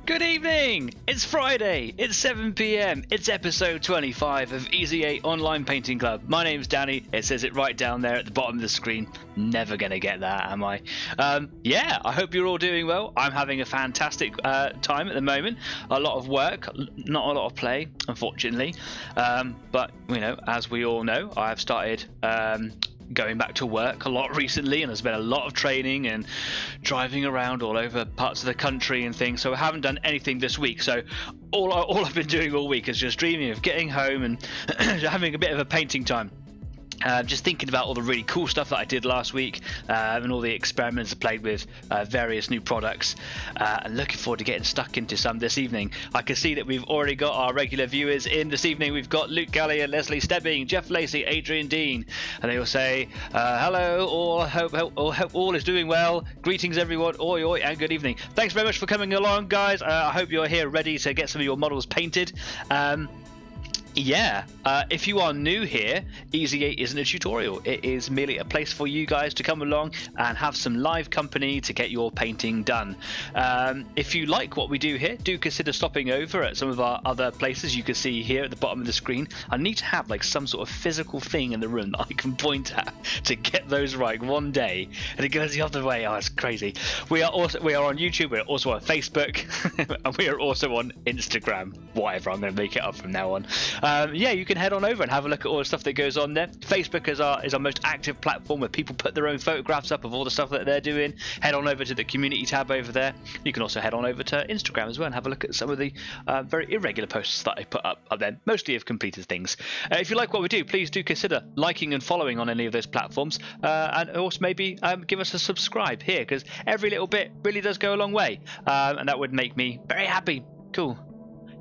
Good evening! It's Friday, it's 7 PM, it's episode 25 of Easy 8 Online Painting Club. My name's Danny, it says it right down there at the bottom of the screen. Never gonna get that, am I? Yeah, I hope you're all doing well. I'm having a fantastic time at the moment. A lot of work, not a lot of play, unfortunately. But, you know, as we all know, I've started going back to work a lot recently, and there's been a lot of training and driving around all over parts of the country and things, so I haven't done anything this week. So all I've been doing all week is just dreaming of getting home and having a bit of a painting time. Just thinking about all the really cool stuff that I did last week and all the experiments I played with various new products, and looking forward to getting stuck into some this evening. I can see that we've already got our regular viewers in this evening. We've got Luke Galley and Leslie Stebbing, Jeff Lacey, Adrian Dean, and they all say hello, all hope all is doing well. Greetings everyone, oi oi, and good evening. Thanks very much for coming along, guys. I hope you're here ready to get some of your models painted. Yeah, if you are new here, Easy 8 isn't a tutorial. It is merely a place for you guys to come along and have some live company to get your painting done. If you like what we do here, do consider stopping over at some of our other places. You can see here at the bottom of the screen. I need to have like some sort of physical thing in the room that I can point at to get those right one day, and it goes the other way. Oh, it's crazy. We are on YouTube. We're also on Facebook, and we are also on Instagram. Whatever, I'm going to make it up from now on. Yeah, you can head on over and have a look at all the stuff that goes on there. Facebook is our most active platform, where people put their own photographs up of all the stuff that they're doing. Head on over to the community tab over there. You can also head on over to Instagram as well and have a look at some of the very irregular posts that I put up there, mostly of completed things. If you like what we do, please do consider liking and following on any of those platforms, and also maybe give us a subscribe here, because every little bit really does go a long way, and that would make me very happy. Cool.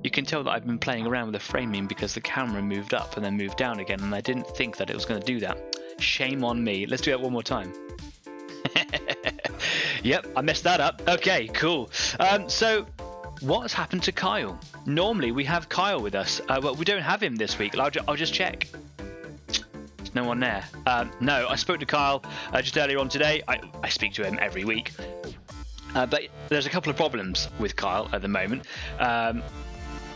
You can tell that I've been playing around with the framing because the camera moved up and then moved down again, and I didn't think that it was going to do that. Shame on me. Let's do that one more time. Yep, I messed that up. Okay, cool. So what has happened to Kyle? Normally we have Kyle with us, but we don't have him this week. I'll just check. There's no one there. No, I spoke to Kyle just earlier on today. I speak to him every week. But there's a couple of problems with Kyle at the moment.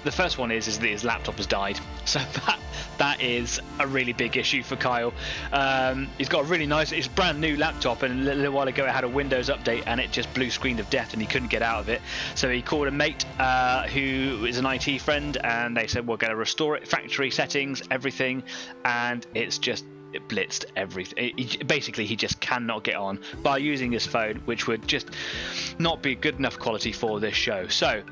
The first one is that his laptop has died, so that is a really big issue for Kyle. He's got a really nice, it's a brand new laptop, and a little while ago it had a Windows update and it just blue screened of death and he couldn't get out of it. So he called a mate who is an IT friend, and they said we're going to restore it, factory settings, everything, and it blitzed everything. Basically, he just cannot get on by using his phone, which would just not be good enough quality for this show. So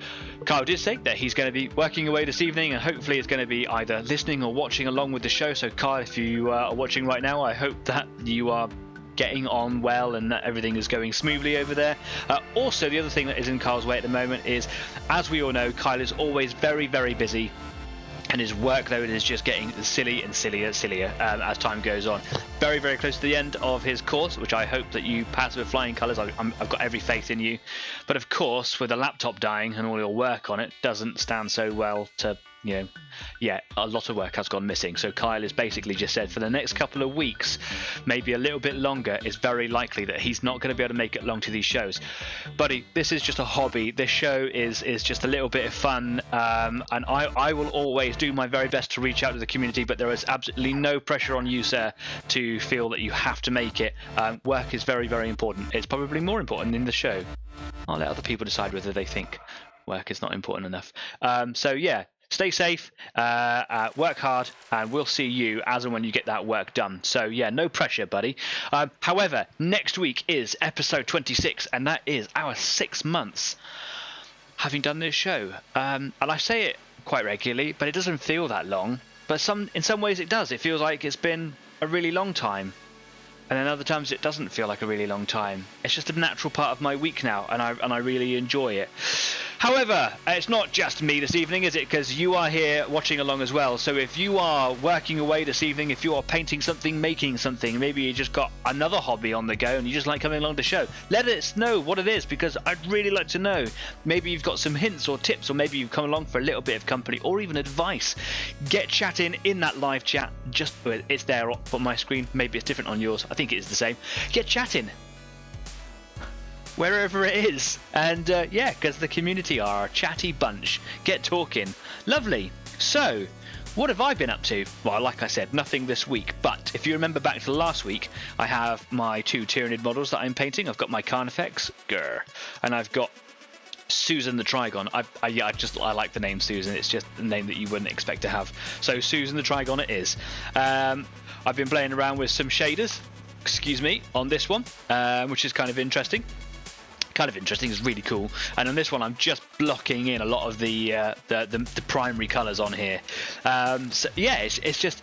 Kyle did say that he's going to be working away this evening, and hopefully it's going to be either listening or watching along with the show. So Kyle, if you are watching right now, I hope that you are getting on well and that everything is going smoothly over there. Also, the other thing that is in Kyle's way at the moment is, as we all know, Kyle is always very, very busy, and his workload is just getting silly and sillier as time goes on. Very, very close to the end of his course, which I hope that you pass with flying colours. I've got every faith in you. But of course, with the laptop dying and all your work on it, doesn't stand so well to, you know, yeah, a lot of work has gone missing. So Kyle has basically just said for the next couple of weeks, maybe a little bit longer, it's very likely that he's not going to be able to make it along to these shows. Buddy, this is just a hobby. This show is just a little bit of fun, and I will always do my very best to reach out to the community, but there is absolutely no pressure on you, sir, to feel that you have to make it. Work is very, very important. It's probably more important in the show. I'll let other people decide whether they think work is not important enough. So yeah, stay safe, work hard, and we'll see you as and when you get that work done. So yeah, no pressure, buddy. However, next week is episode 26, and that is our 6 months having done this show. And I say it quite regularly, but it doesn't feel that long. But in some ways it does. It feels like it's been a really long time. And then other times it doesn't feel like a really long time. It's just a natural part of my week now, and I really enjoy it. However, it's not just me this evening, is it? Because you are here watching along as well. So if you are working away this evening, if you are painting something, making something, maybe you just got another hobby on the go and you just like coming along to show, let us know what it is, because I'd really like to know. Maybe you've got some hints or tips, or maybe you've come along for a little bit of company or even advice. Get chatting in that live chat. Just it's there on my screen. Maybe it's different on yours. I think it is the same. Get chatting. wherever it is. And yeah, because the community are a chatty bunch. Get talking. Lovely. So, what have I been up to? Well, like I said, nothing this week. But if you remember back to last week, I have my 2 Tyranid models that I'm painting. I've got my Carnifex, and I've got Susan the Trigon. I like the name Susan. It's just a name that you wouldn't expect to have. So Susan the Trigon it is. I've been playing around with some shaders, on this one, which is kind of interesting. It's really cool. And on this one, I'm just blocking in a lot of the primary colours on here. So yeah, it's just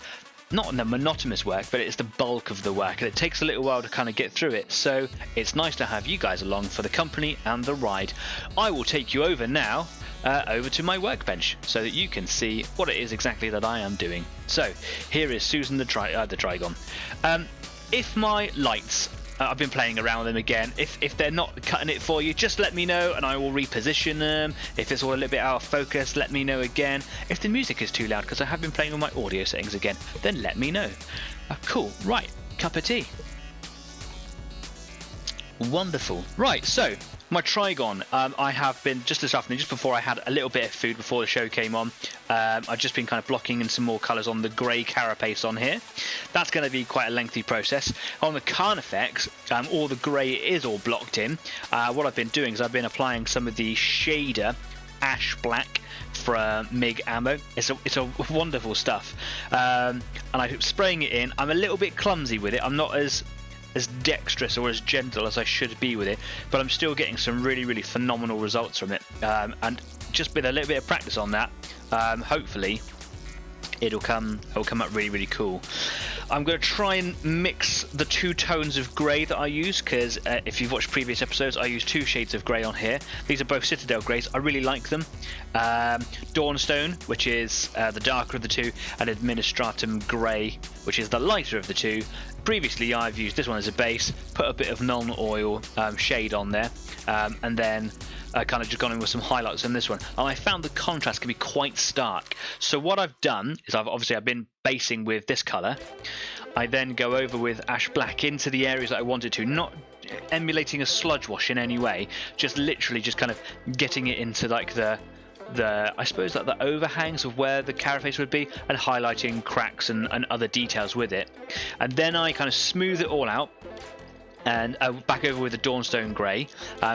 not the monotonous work, but it's the bulk of the work, and it takes a little while to kind of get through it. So it's nice to have you guys along for the company and the ride. I will take you over now, over to my workbench, so that you can see what it is exactly that I am doing. So here is Susan the Trigon. If my lights, I've been playing around with them again. If they're not cutting it for you, just let me know and I will reposition them. If it's all a little bit out of focus, let me know again. If the music is too loud, because I have been playing with my audio settings again, then let me know. Cool. Right. Cup of tea. Wonderful. Right, so my Trigon, I have been, just this afternoon, just before I had a little bit of food before the show came on, I've just been kind of blocking in some more colours on the grey carapace on here. That's going to be quite a lengthy process. On the Carnifex, all the grey is all blocked in. What I've been doing is I've been applying some of the shader ash black from Mig Ammo. It's a wonderful stuff. And I'm spraying it in. I'm a little bit clumsy with it. I'm not as dexterous or as gentle as I should be with it, but I'm still getting some really phenomenal results from it, and just with a little bit of practice on that, hopefully it'll come up really cool. I'm going to try and mix the 2 tones of grey that I use, because if you've watched previous episodes, I use 2 shades of grey on here. These are both Citadel greys. I really like them. Dawnstone, which is the darker of the 2, and Administratum grey, which is the lighter of the 2. Previously I've used this one as a base, put a bit of non-oil shade on there, and then kind of just gone in with some highlights on this one, and I found the contrast can be quite stark. So what I've done is I've been basing with this colour. I then go over with ash black into the areas that I wanted to, not emulating a sludge wash in any way, just literally just kind of getting it into like the I suppose like the overhangs of where the carapace would be, and highlighting cracks and other details with it. And then I kind of smooth it all out, and back over with the Dawnstone grey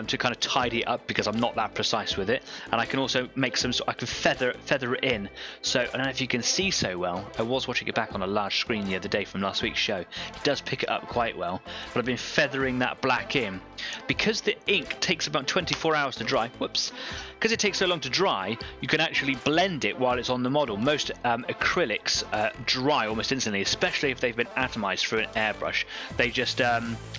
to kind of tidy it up, because I'm not that precise with it. And I can also make some I can feather it in. So I don't know if you can see so well. I was watching it back on a large screen the other day from last week's show. It does pick it up quite well, but I've been feathering that black in because the ink takes about 24 hours to dry. Whoops. Because it takes so long to dry, you can actually blend it while it's on the model. Most acrylics dry almost instantly, especially if they've been atomized through an airbrush. They just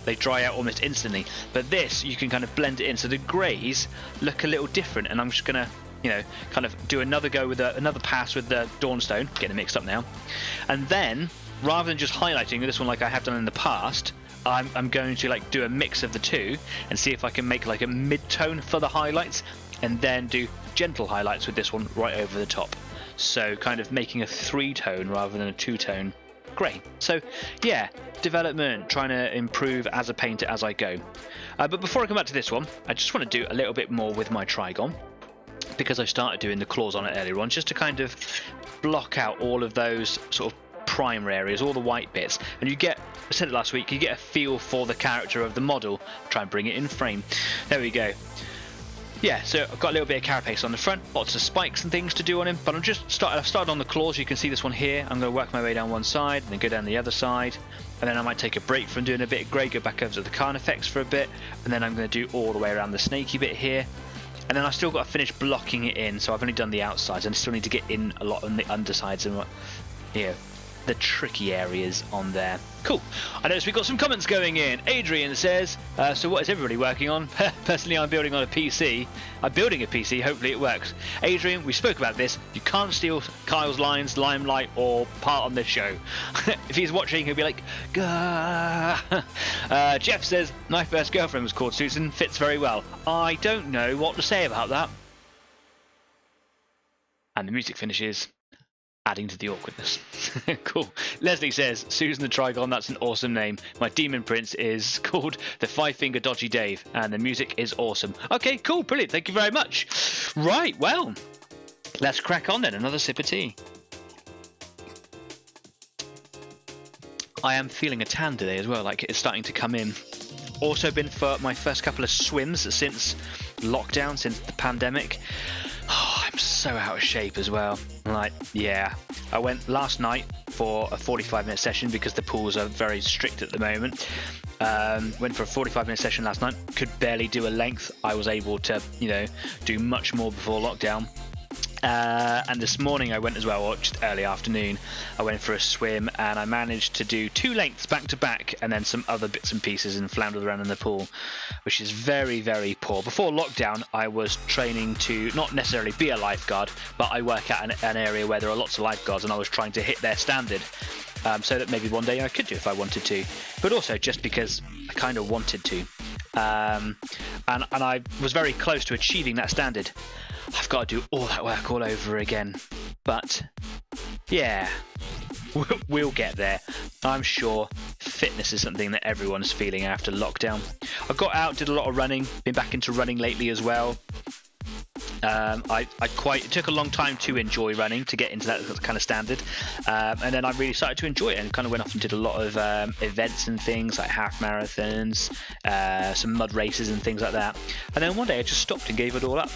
they dry out almost instantly. But this, you can kind of blend it in, so the greys look a little different. And I'm just gonna, kind of do another go with another pass with the Dawnstone, getting mixed up now. And then, rather than just highlighting this one like I have done in the past, I'm going to like do a mix of the 2 and see if I can make like a mid-tone for the highlights, and then do gentle highlights with this one right over the top. So kind of making a 3-tone rather than a 2-tone grey. So yeah, development, trying to improve as a painter as I go. But before I come back to this one, I just want to do a little bit more with my Trigon, because I started doing the claws on it earlier on, just to kind of block out all of those sort of primary areas, all the white bits. And you get, I said it last week, you get a feel for the character of the model. Try and bring it in frame. There we go. Yeah, so I've got a little bit of carapace on the front, lots of spikes and things to do on him, but I've started on the claws. You can see this one here. I'm going to work my way down one side and then go down the other side, and then I might take a break from doing a bit of grey, go back over to the Carnifex for a bit, and then I'm going to do all the way around the snaky bit here. And then I've still got to finish blocking it in, so I've only done the outsides, and I still need to get in a lot on the undersides and the tricky areas on there. Cool. I noticed we've got some comments going in. Adrian says, so what is everybody working on? Personally, I'm building on a PC. I'm building a PC, hopefully it works. Adrian, we spoke about this. You can't steal Kyle's lines, limelight, or part on this show. If he's watching, he'll be like, gah. Jeff says, my first girlfriend was called Susan. Fits very well. I don't know what to say about that. And the music finishes. adding to the awkwardness. Cool. Leslie says, Susan the Trigon, that's an awesome name. My demon prince is called the Five Finger Dodgy Dave, and the music is awesome. Okay, cool, brilliant. Thank you very much. Right, well, let's crack on then. Another sip of tea. I am feeling a tan today as well, like it's starting to come in. Also been for my first couple of swims since lockdown, since the pandemic. Oh, I'm so out of shape as well. Like, yeah. I went last night for a 45-minute session because the pools are very strict at the moment. Went for a 45-minute session last night. Could barely do a length. I was able to, do much more before lockdown. And this morning I went as well, or just early afternoon, I went for a swim and I managed to do 2 lengths back to back and then some other bits and pieces and floundered around in the pool, which is very, very poor. Before lockdown, I was training to not necessarily be a lifeguard, but I work at an area where there are lots of lifeguards and I was trying to hit their standard. So that maybe one day I could do if I wanted to, but also just because I kind of wanted to. And I was very close to achieving that standard. I've got to do all that work all over again. But yeah, we'll get there. I'm sure fitness is something that everyone's feeling after lockdown. I got out, did a lot of running, been back into running lately as well. It took a long time to enjoy running, to get into that kind of standard, and then I really started to enjoy it and kind of went off and did a lot of events and things like half marathons, some mud races and things like that. And then one day I just stopped and gave it all up,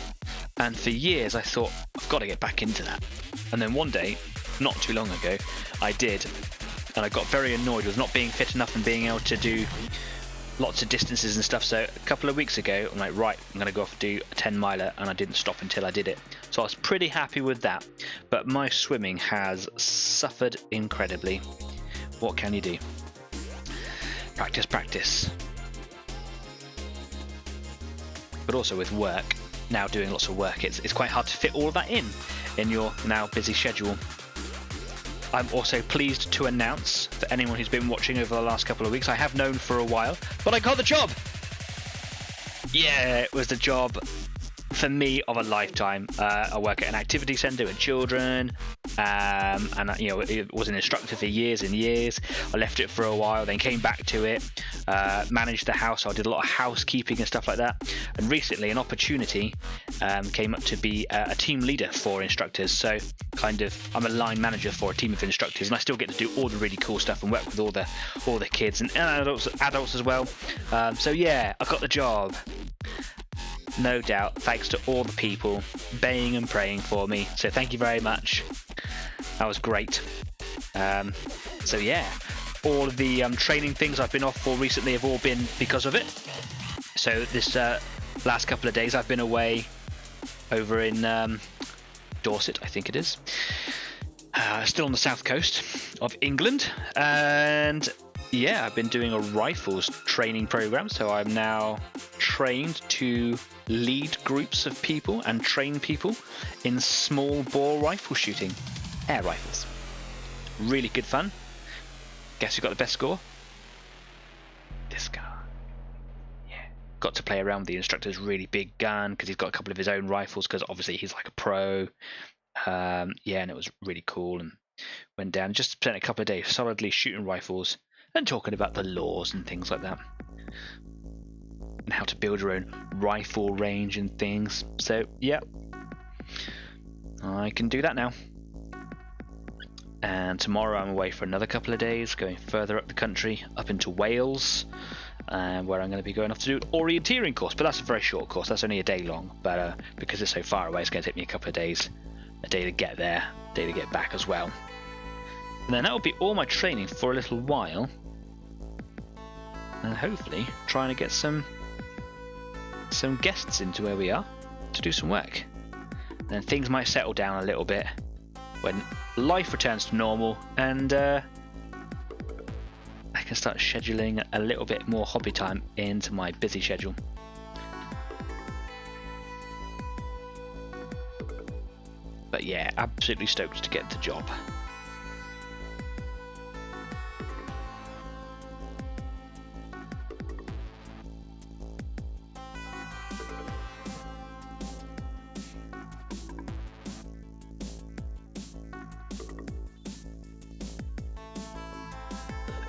and for years I thought, I've got to get back into that. And then one day, not too long ago, I did, and I got very annoyed with not being fit enough and being able to do lots of distances and stuff. So a couple of weeks ago, I'm like, right, I'm going to go off and do a 10 miler, and I didn't stop until I did it. So I was pretty happy with that. But my swimming has suffered incredibly. What can you do? Practice, practice. But also with work, now doing lots of work, it's quite hard to fit all of that in your now busy schedule. I'm also pleased to announce, for anyone who's been watching over the last couple of weeks, I have known for a while, but I got the job! Yeah, it was the job for me of a lifetime. I work at an activity centre with children, and it was an instructor for years and years. I left it for a while, then came back to it, managed the house. So I did a lot of housekeeping and stuff like that. And recently, an opportunity came up to be a team leader for instructors. So I'm a line manager for a team of instructors, and I still get to do all the really cool stuff and work with all the kids and adults as well. So yeah, I got the job. No doubt, thanks to all the people baying and praying for me. So thank you very much. That was great. So yeah, all of the training things I've been off for recently have all been because of it. So this last couple of days I've been away over in Dorset, I think it is. Still on the south coast of England. And yeah, I've been doing a rifles training program. So I'm now trained to lead groups of people and train people in small bore rifle shooting, air rifles. Really good fun. Guess who got the best score? This guy. Yeah, got to play around with the instructor's really big gun because he's got a couple of his own rifles because obviously he's like a pro. And it was really cool, and went down, just spent a couple of days solidly shooting rifles and talking about the laws and things like that, and how to build your own rifle range and things. So yeah, I can do that now. And tomorrow I'm away for another couple of days, going further up the country, up into Wales, where I'm going to be going off to do an orienteering course. But that's a very short course, that's only a day long, but because it's so far away, it's going to take me a couple of days, a day to get there, a day to get back as well. And then that will be all my training for a little while, and hopefully trying to get some guests into where we are to do some work. And then things might settle down a little bit when life returns to normal, and I can start scheduling a little bit more hobby time into my busy schedule. But yeah, absolutely stoked to get the job.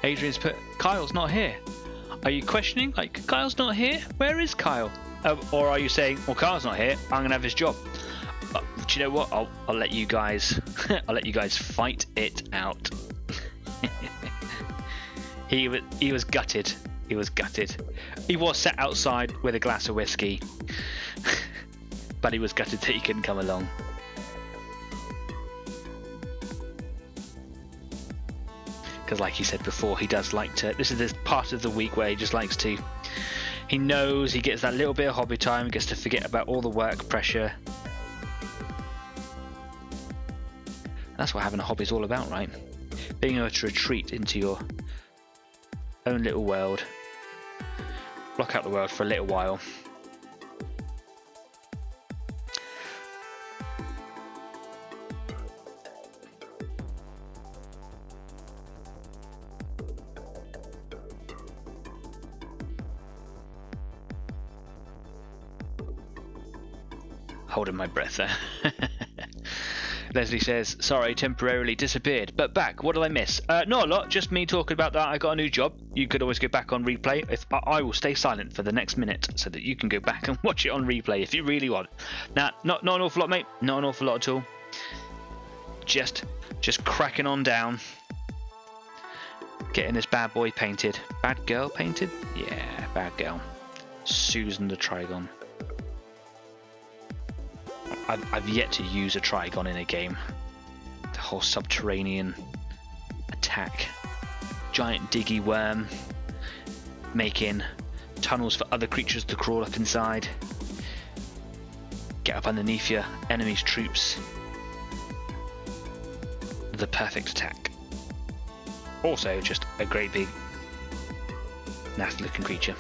Adrian's put, Kyle's not here. Are you questioning, like, Kyle's not here? Where is Kyle? Or are you saying, well, Kyle's not here, I'm gonna have his job? Do you know what? I'll let you guys I'll let you guys fight it out. He was gutted. He was gutted. He was sat outside with a glass of whiskey, but he was gutted that he couldn't come along. Because like he said before, he does like to, this is this part of the week where he just likes to, he knows he gets that little bit of hobby time, gets to forget about all the work pressure. That's what having a hobby is all about, right? Being able to retreat into your own little world, block out the world for a little while. Holding my breath there. Leslie says, sorry, temporarily disappeared, but back. What did I miss? Not a lot, just me talking about that. I got a new job. You could always go back on replay. If I will stay silent for the next minute so that you can go back and watch it on replay if you really want. Nah, not an awful lot, mate. Not an awful lot at all. Just cracking on down. Getting this bad boy painted. Bad girl painted? Yeah, bad girl. Susan the Trigon. I've yet to use a Trigon in a game. The whole subterranean attack, giant diggy worm, making tunnels for other creatures to crawl up inside, get up underneath your enemy's troops. The perfect attack. Also just a great big nasty looking creature.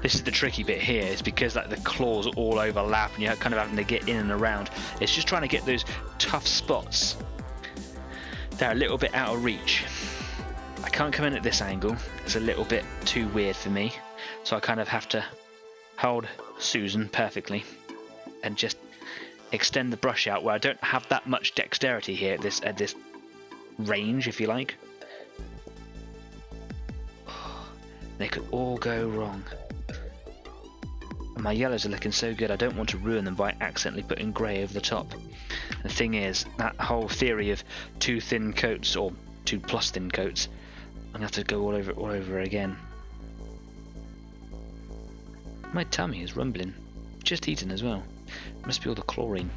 This is the tricky bit here, is because like the claws all overlap and you're kind of having to get in and around. It's just trying to get those tough spots that are a little bit out of reach. I can't come in at this angle, it's a little bit too weird for me, so I kind of have to hold Susan perfectly and just extend the brush out where I don't have that much dexterity here at this range, if you like. They could all go wrong. And my yellows are looking so good, I don't want to ruin them by accidentally putting grey over the top. The thing is, that whole theory of 2 thin coats, or 2 plus thin coats, I'm going to have to go all over again. My tummy is rumbling. Just eaten as well. Must be all the chlorine.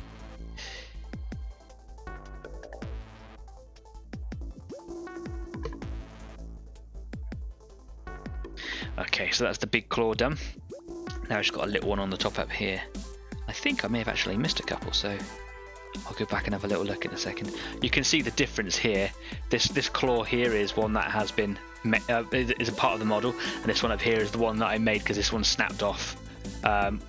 Okay, so that's the big claw done. Now I've just got a little one on the top up here. I think I may have actually missed a couple, so I'll go back and have a little look in a second. You can see the difference here. This claw here is one that has been is a part of the model, and this one up here is the one that I made because this one snapped off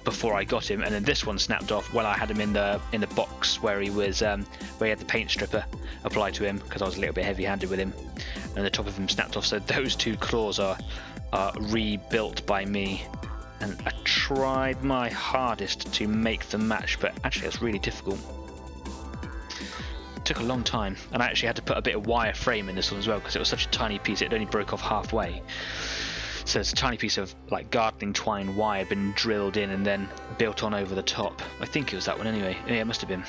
before I got him, and then this one snapped off when I had him in the box where he was where he had the paint stripper applied to him, because I was a little bit heavy-handed with him, and the top of him snapped off. So those 2 claws are rebuilt by me. And I tried my hardest to make them match, but actually it's really difficult. It took a long time, and I actually had to put a bit of wire frame in this one as well, because it was such a tiny piece, it only broke off halfway. So it's a tiny piece of like gardening twine wire been drilled in and then built on over the top. I think it was that one anyway. Yeah, it must have been.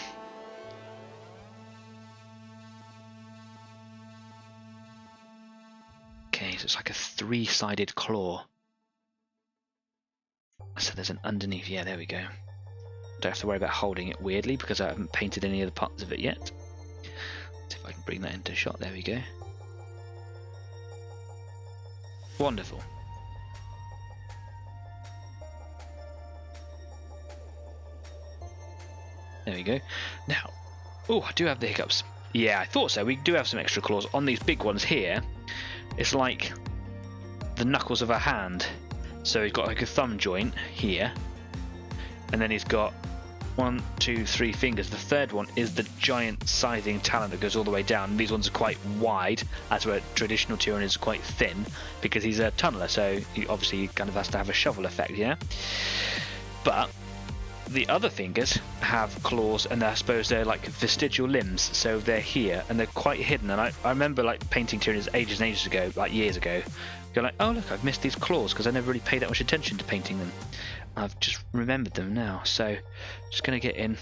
Okay, so it's like a 3-sided claw. So there's an underneath, yeah, there we go. Don't have to worry about holding it weirdly because I haven't painted any of the parts of it yet. See if I can bring that into shot, there we go. Wonderful. There we go. Now, oh, I do have the hiccups. Yeah, I thought so. We do have some extra claws on these big ones here. It's like the knuckles of a hand. So he's got like a thumb joint here, and then he's got 1, 2, 3 fingers. The third one is the giant scything talon that goes all the way down. These ones are quite wide, as where traditional Tyranids are quite thin, because he's a tunneler, so he obviously kind of has to have a shovel effect, yeah? But the other fingers have claws, and I suppose they're like vestigial limbs, so they're here and they're quite hidden. And I remember like painting Tyranids ages and ages ago, like years ago, going like, oh look, I've missed these claws because I never really paid that much attention to painting them. I've just remembered them now, so just gonna get in.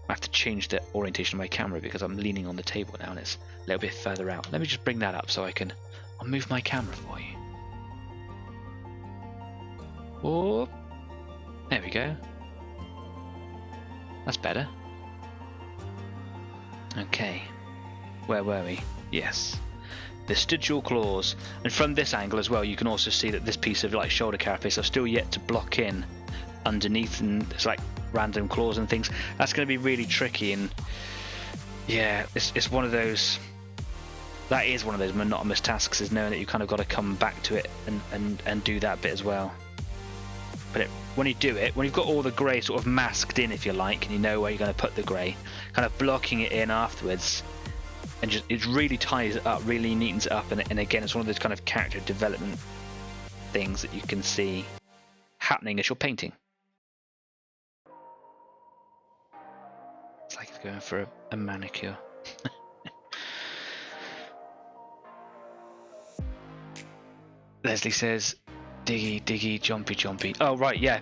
I have to change the orientation of my camera because I'm leaning on the table now and it's a little bit further out. Let me just bring that up so I'll move my camera for you. Oh, there we go. That's better. Okay, where were we? Yes, vestigial claws. And from this angle as well, you can also see that this piece of like shoulder carapace are still yet to block in underneath, and there's like random claws and things. That's going to be really tricky, and yeah, it's one of those. That is one of those monotonous tasks, is knowing that you kind of got to come back to it and do that bit as well. But when you do it, when you've got all the grey sort of masked in, if you like, and you know where you're going to put the grey, kind of blocking it in afterwards, and just it really ties it up, really neatens it up, and again, it's one of those kind of character development things that you can see happening as you're painting. It's like it's going for a manicure. Leslie says, diggy, diggy, jumpy, jumpy. Oh, right, yeah.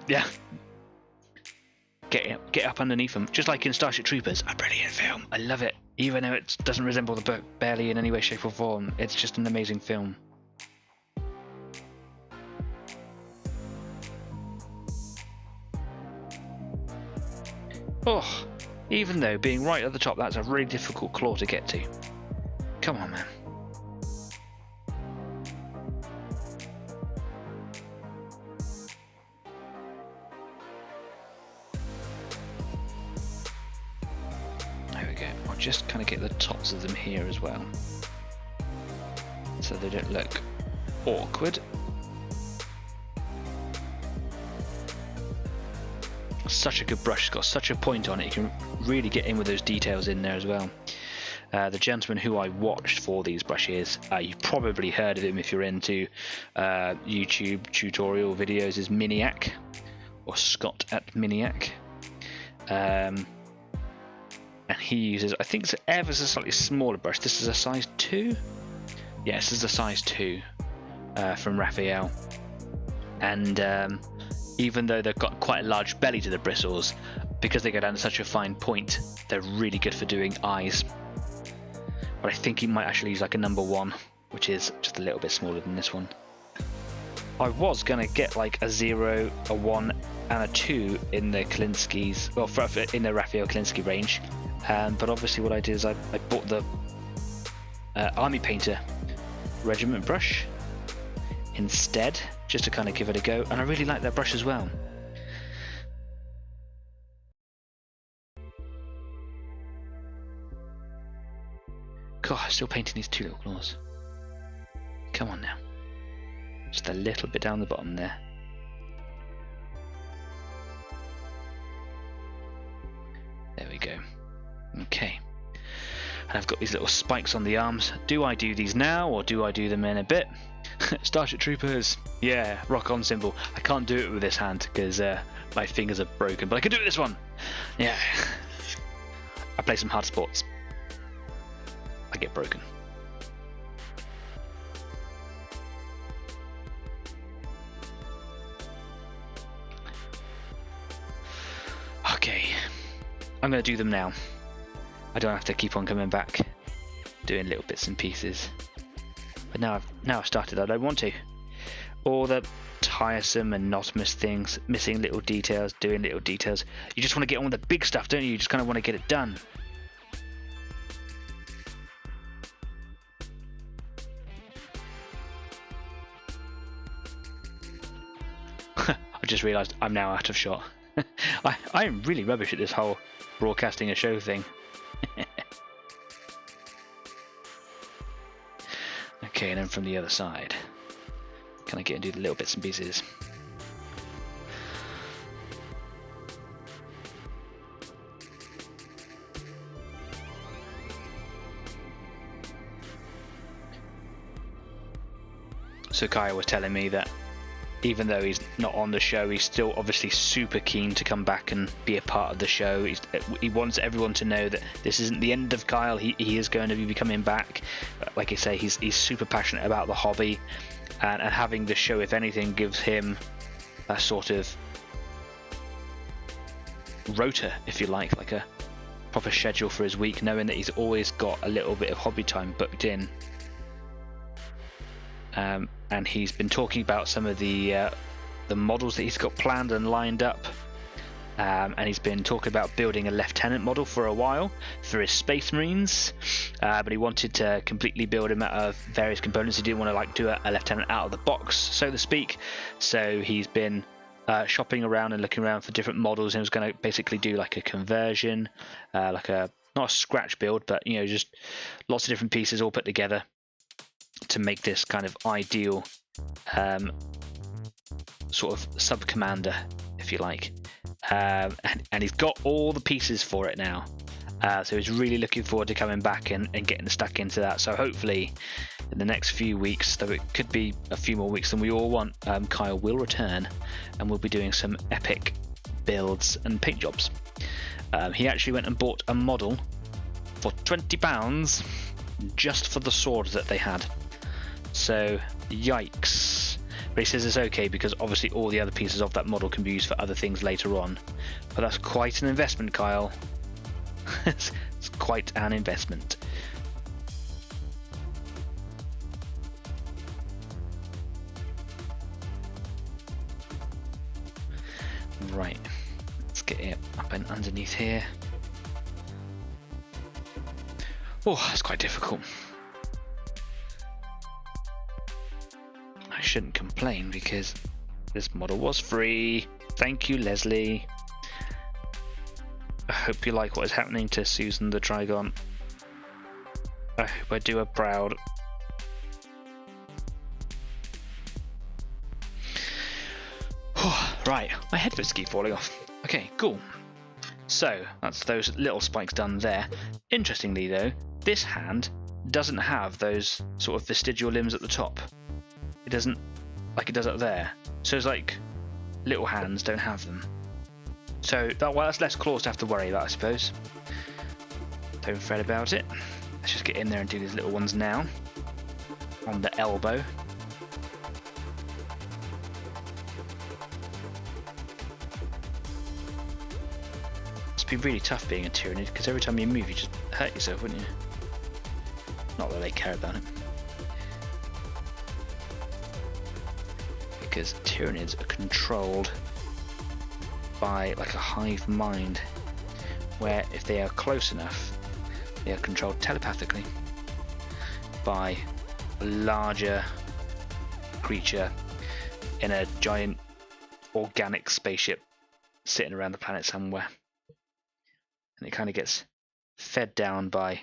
Get up underneath them. Just like in Starship Troopers. A brilliant film. I love it. Even though it doesn't resemble the book barely in any way, shape or form. It's just an amazing film. Oh, even though being right at the top, that's a really difficult claw to get to. Come on, man. There we go. I'll just kind of get the tops of them here as well, so they don't look awkward. Such a good brush, it's got such a point on it, you can really get in with those details in there as well. The gentleman who I watched for these brushes, you've probably heard of him if you're into YouTube tutorial videos, is Miniac, or Scott at Miniac. And he uses, I think it's ever so slightly smaller brush. This is a size 2? Yes, this is a size 2 from Raphael. And even though they've got quite a large belly to the bristles, because they go down to such a fine point, they're really good for doing eyes. But I think he might actually use like a number 1, which is just a little bit smaller than this one. I was going to get like a 0, a 1 and a 2 in the Kalinsky's, well, in the Raphael Kalinsky range, but obviously what I did is I bought the Army Painter Regiment brush instead, just to kind of give it a go, and I really like that brush as well. God, I'm still painting these 2 little claws. Come on now. Just a little bit down the bottom there. There we go. Okay. And I've got these little spikes on the arms. Do I do these now, or do I do them in a bit? Starship Troopers, yeah, rock on symbol. I can't do it with this hand because my fingers are broken, but I can do it with this one. Yeah, I play some hard sports. I get broken. Okay, I'm going to do them now. I don't have to keep on coming back, doing little bits and pieces. But now I've started, I don't want to. All the tiresome, monotonous things, missing little details, doing little details. You just want to get on with the big stuff, don't you? You just kind of want to get it done. I just realised I'm now out of shot. I am really rubbish at this whole broadcasting a show thing. Okay, and then from the other side, can I get and do the little bits and pieces? So Kaya was telling me that even though he's not on the show, he's still obviously super keen to come back and be a part of the show. He wants everyone to know that this isn't the end of Kyle. He is going to be coming back. Like I say, he's super passionate about the hobby, and having the show, if anything, gives him a sort of rota, if you like a proper schedule for his week, knowing that he's always got a little bit of hobby time booked in. And he's been talking about some of the models that he's got planned and lined up, and he's been talking about building a lieutenant model for a while for his Space Marines, but he wanted to completely build him out of various components. He didn't want to like do a lieutenant out of the box, so to speak. So he's been shopping around and looking around for different models, and was going to basically do like a conversion, like a not a scratch build, but you know, just lots of different pieces all put together to make this kind of ideal sort of sub commander, if you like, and he's got all the pieces for it now, so he's really looking forward to coming back and getting stuck into that. So hopefully in the next few weeks, though it could be a few more weeks than we all want, Kyle will return and we'll be doing some epic builds and paint jobs. He actually went and bought a model for £20 just for the sword that they had. So yikes. But he says it's okay because obviously all the other pieces of that model can be used for other things later on. But that's quite an investment, Kyle. It's quite an investment. Right, let's get it up and underneath here. Oh, that's quite difficult. I shouldn't complain because this model was free. Thank you, Leslie. I hope you like what is happening to Susan the Trigon. I hope I do her proud. Right, my headphones keep falling off. Okay, cool. So that's those little spikes done there. Interestingly though, this hand doesn't have those sort of vestigial limbs at the top. It doesn't, like it does up there. So it's like little hands don't have them. So well, that's less claws to have to worry about, I suppose. Don't fret about it. Let's just get in there and do these little ones now. On the elbow. Be really tough being a Tyranid because every time you move you just hurt yourself, wouldn't you? Not that they care about it, because Tyranids are controlled by like a hive mind, where if they are close enough they are controlled telepathically by a larger creature in a giant organic spaceship sitting around the planet somewhere. And it kind of gets fed down by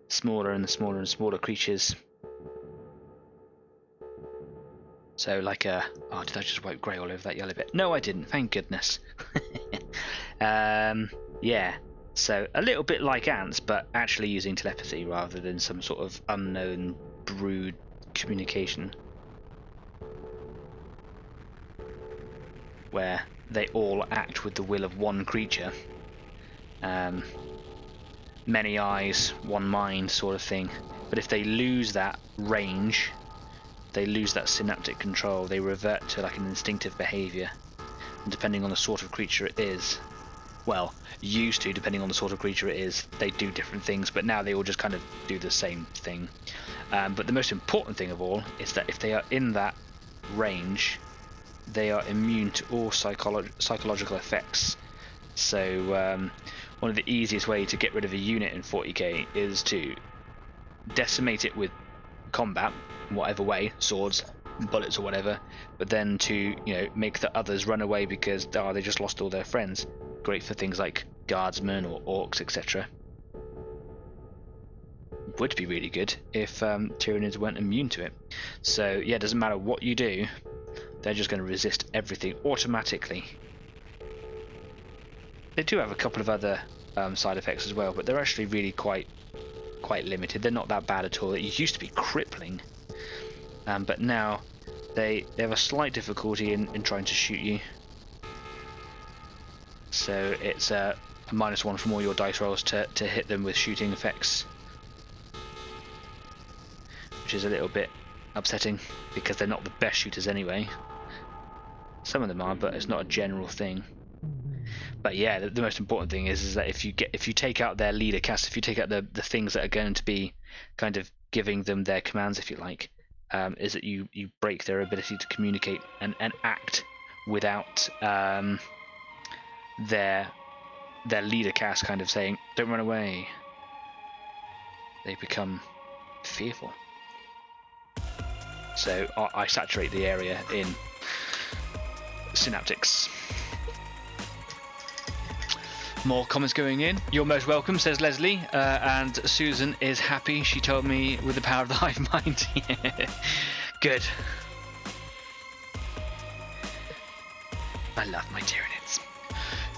smaller and smaller and smaller creatures. So like a... Oh, did I just wipe grey all over that yellow bit? No, I didn't. Thank goodness. Yeah. So a little bit like ants, but actually using telepathy rather than some sort of unknown brood communication. Where they all act with the will of one creature. Many eyes, one mind sort of thing. But if they lose that range, they lose that synaptic control, they revert to like an instinctive behaviour. And depending on the sort of creature it is, well, used to, depending on the sort of creature it is, they do different things, but now they all just kind of do the same thing. But the most important thing of all is that if they are in that range, they are immune to all psychological effects. So one of the easiest ways to get rid of a unit in 40k is to decimate it with combat, in whatever way, swords, bullets or whatever, but then to, you know, make the others run away because they just lost all their friends. Great for things like guardsmen or orcs, etc. Would be really good if Tyranids weren't immune to it. So yeah, it doesn't matter what you do, they're just going to resist everything automatically. They do have a couple of other side effects as well, but they're actually really quite limited. They're not that bad at all. It used to be crippling, but now they have a slight difficulty in trying to shoot you. So it's a -1 from all your dice rolls to hit them with shooting effects, which is a little bit upsetting because they're not the best shooters anyway. Some of them are, but it's not a general thing. But yeah, the most important thing is that if you take out their leader cast, if you take out the things that are going to be kind of giving them their commands, if you like, is that you break their ability to communicate and act without their leader cast kind of saying, "Don't run away." They become fearful. So I saturate the area in synaptics. More comments going in. You're most welcome, says Leslie. And Susan is happy. She told me with the power of the hive mind. Yeah. Good. I love my Tyranids.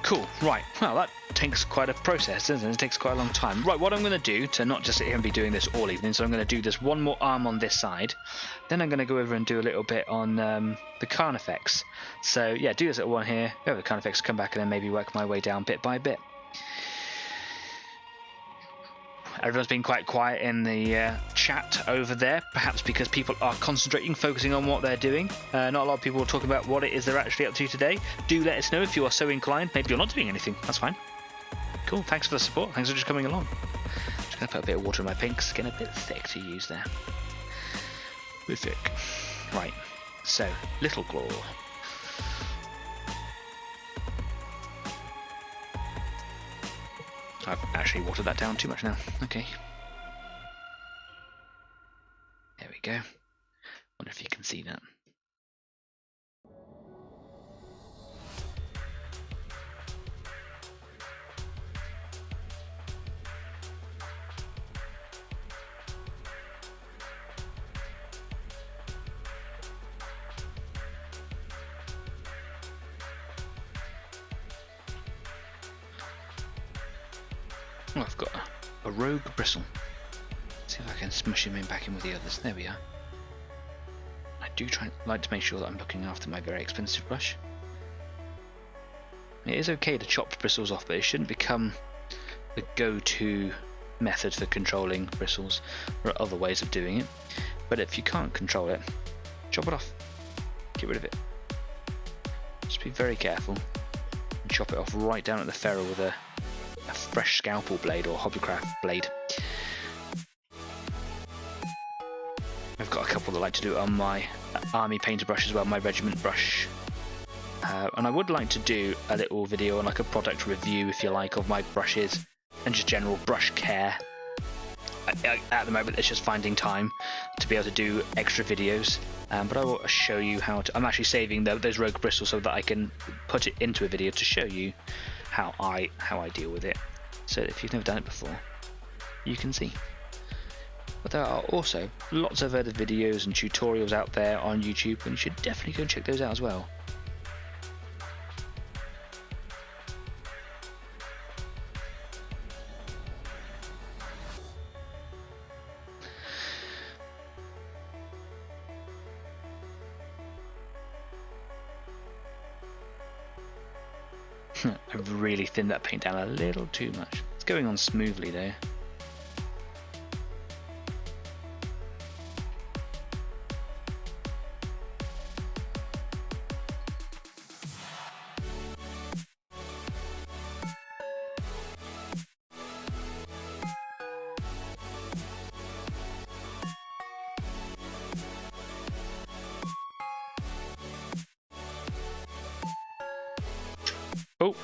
Cool. Right. Well, that takes quite a process, doesn't it? It takes quite a long time. Right. What I'm going to do to not just sit here and be doing this all evening, so I'm going to do this one more arm on this side. Then I'm going to go over and do a little bit on the Carnifex. So yeah, do this little one here, go over the Carnifex, come back, and then maybe work my way down bit by bit. Everyone's been quite quiet in the chat over there, perhaps because people are concentrating, focusing on what they're doing. Not a lot of people are talking about what it is they're actually up to today. Do let us know if you are so inclined. Maybe you're not doing anything. That's fine. Cool. Thanks for the support. Thanks for just coming along. Just going to put a bit of water in my paint because it's getting a bit thick to use there. A bit thick. Right. So, Little Claw. I've actually watered that down too much now. Okay. There we go. Wonder if you can see that. Oh, I've got a rogue bristle. Let's see if I can smush him back in with the others. There we are. I do like to make sure that I'm looking after my very expensive brush. It is okay to chop bristles off, but it shouldn't become the go-to method for controlling bristles. There are other ways of doing it, but if you can't control it, chop it off. Get rid of it. Just be very careful and chop it off right down at the ferrule with a fresh scalpel blade or hobbycraft blade. I've got a couple that like to do it on my army painter brush as well, my regiment brush. And I would like to do a little video on like a product review, if you like, of my brushes and just general brush care. At the moment it's just finding time to be able to do extra videos, but I will show you how to. I'm actually saving those rogue bristles so that I can put it into a video to show you how I deal with it, so if you've never done it before you can see. But there are also lots of other videos and tutorials out there on YouTube, and you should definitely go and check those out as well. I've really thinned that paint down a little too much. It's going on smoothly though. Oh,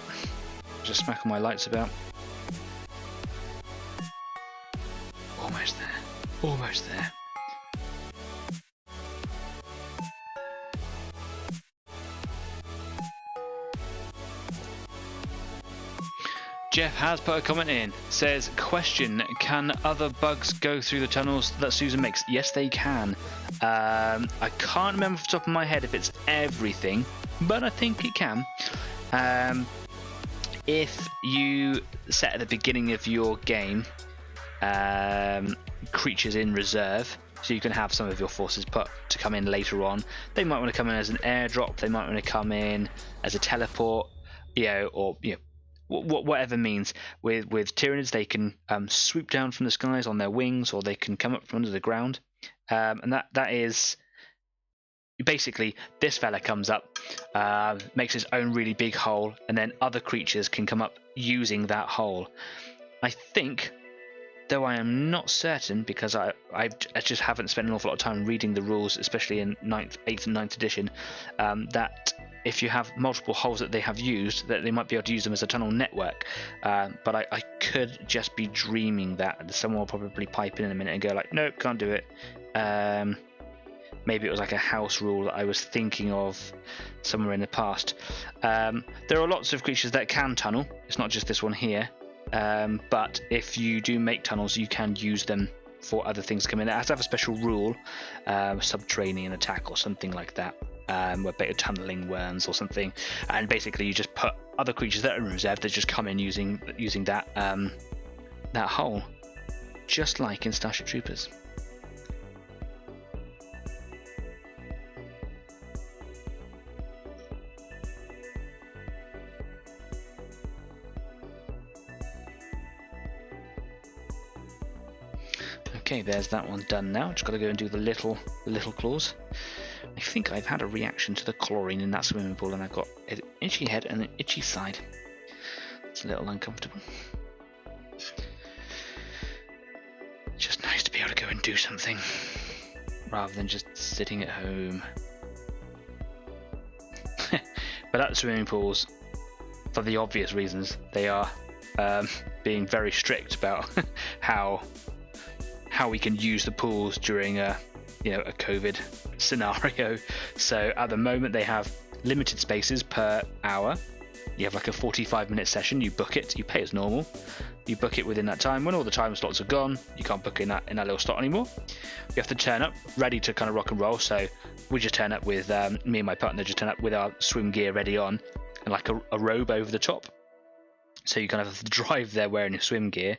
just smacking my lights about. Almost there. Almost there. Jeff has put a comment in. Says, question, can other bugs go through the tunnels that Susan makes? Yes, they can. I can't remember off the top of my head if it's everything, but I think it can. If you set at the beginning of your game creatures in reserve, So you can have some of your forces put to come in later on. They might want to come in as an airdrop. They might want to come in as a teleport, or whatever means. With Tyranids, they can swoop down from the skies on their wings, or they can come up from under the ground. And that is basically, this fella comes up, makes his own really big hole, and then other creatures can come up using that hole. I think, though I am not certain, because I just haven't spent an awful lot of time reading the rules, especially in 8th and 9th edition, that if you have multiple holes that they have used, that they might be able to use them as a tunnel network. But I could just be dreaming that. Someone will probably pipe in a minute and go like, nope, can't do it. Maybe it was like a house rule that I was thinking of somewhere in the past. There are lots of creatures that can tunnel. It's not just this one here. But if you do make tunnels, you can use them for other things to come in. It has to have a special rule, subterranean attack or something like that, where beta tunneling worms or something. And basically, you just put other creatures that are in reserve that just come in using that that hole, just like in Starship Troopers. Okay, there's that one done now. Just got to go and do the little claws. I think I've had a reaction to the chlorine in that swimming pool, and I've got an itchy head and an itchy side. It's a little uncomfortable. It's just nice to be able to go and do something rather than just sitting at home. But at the swimming pools, for the obvious reasons, they are being very strict about how we can use the pools during a COVID scenario. So at the moment they have limited spaces per hour. You have like a 45-minute session. You book it. You pay as normal. You book it within that time. When all the time slots are gone, you can't book in that little slot anymore. You have to turn up ready to kind of rock and roll. So we just turn up with me and my partner just turn up with our swim gear ready on and like a robe over the top. So you kind of have to drive there wearing your swim gear.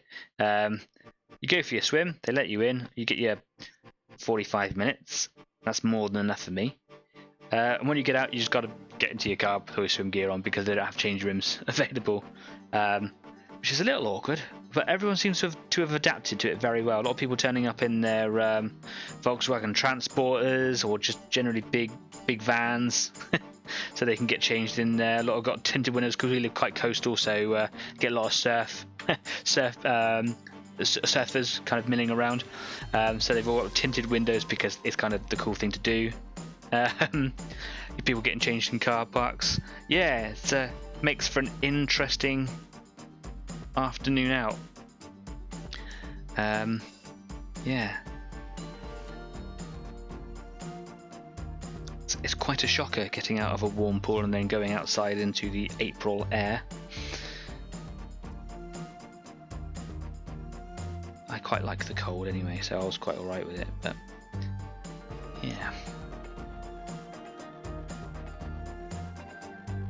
You go for your swim, they let you in, you get your 45 minutes. That's more than enough for me. And when you get out, you just got to get into your car, put your swim gear on, because they don't have change rooms available, which is a little awkward. But everyone seems to have adapted to it very well. A lot of people turning up in their Volkswagen transporters, or just generally big vans, so they can get changed in there. A lot have got tinted windows because we live quite coastal, so get a lot of surfers kind of milling around, so they've all got tinted windows because it's kind of the cool thing to do. People getting changed in car parks. Yeah, it makes for an interesting afternoon out. Yeah, it's quite a shocker getting out of a warm pool and then going outside into the April air. I quite like the cold anyway, so I was quite alright with it, but yeah.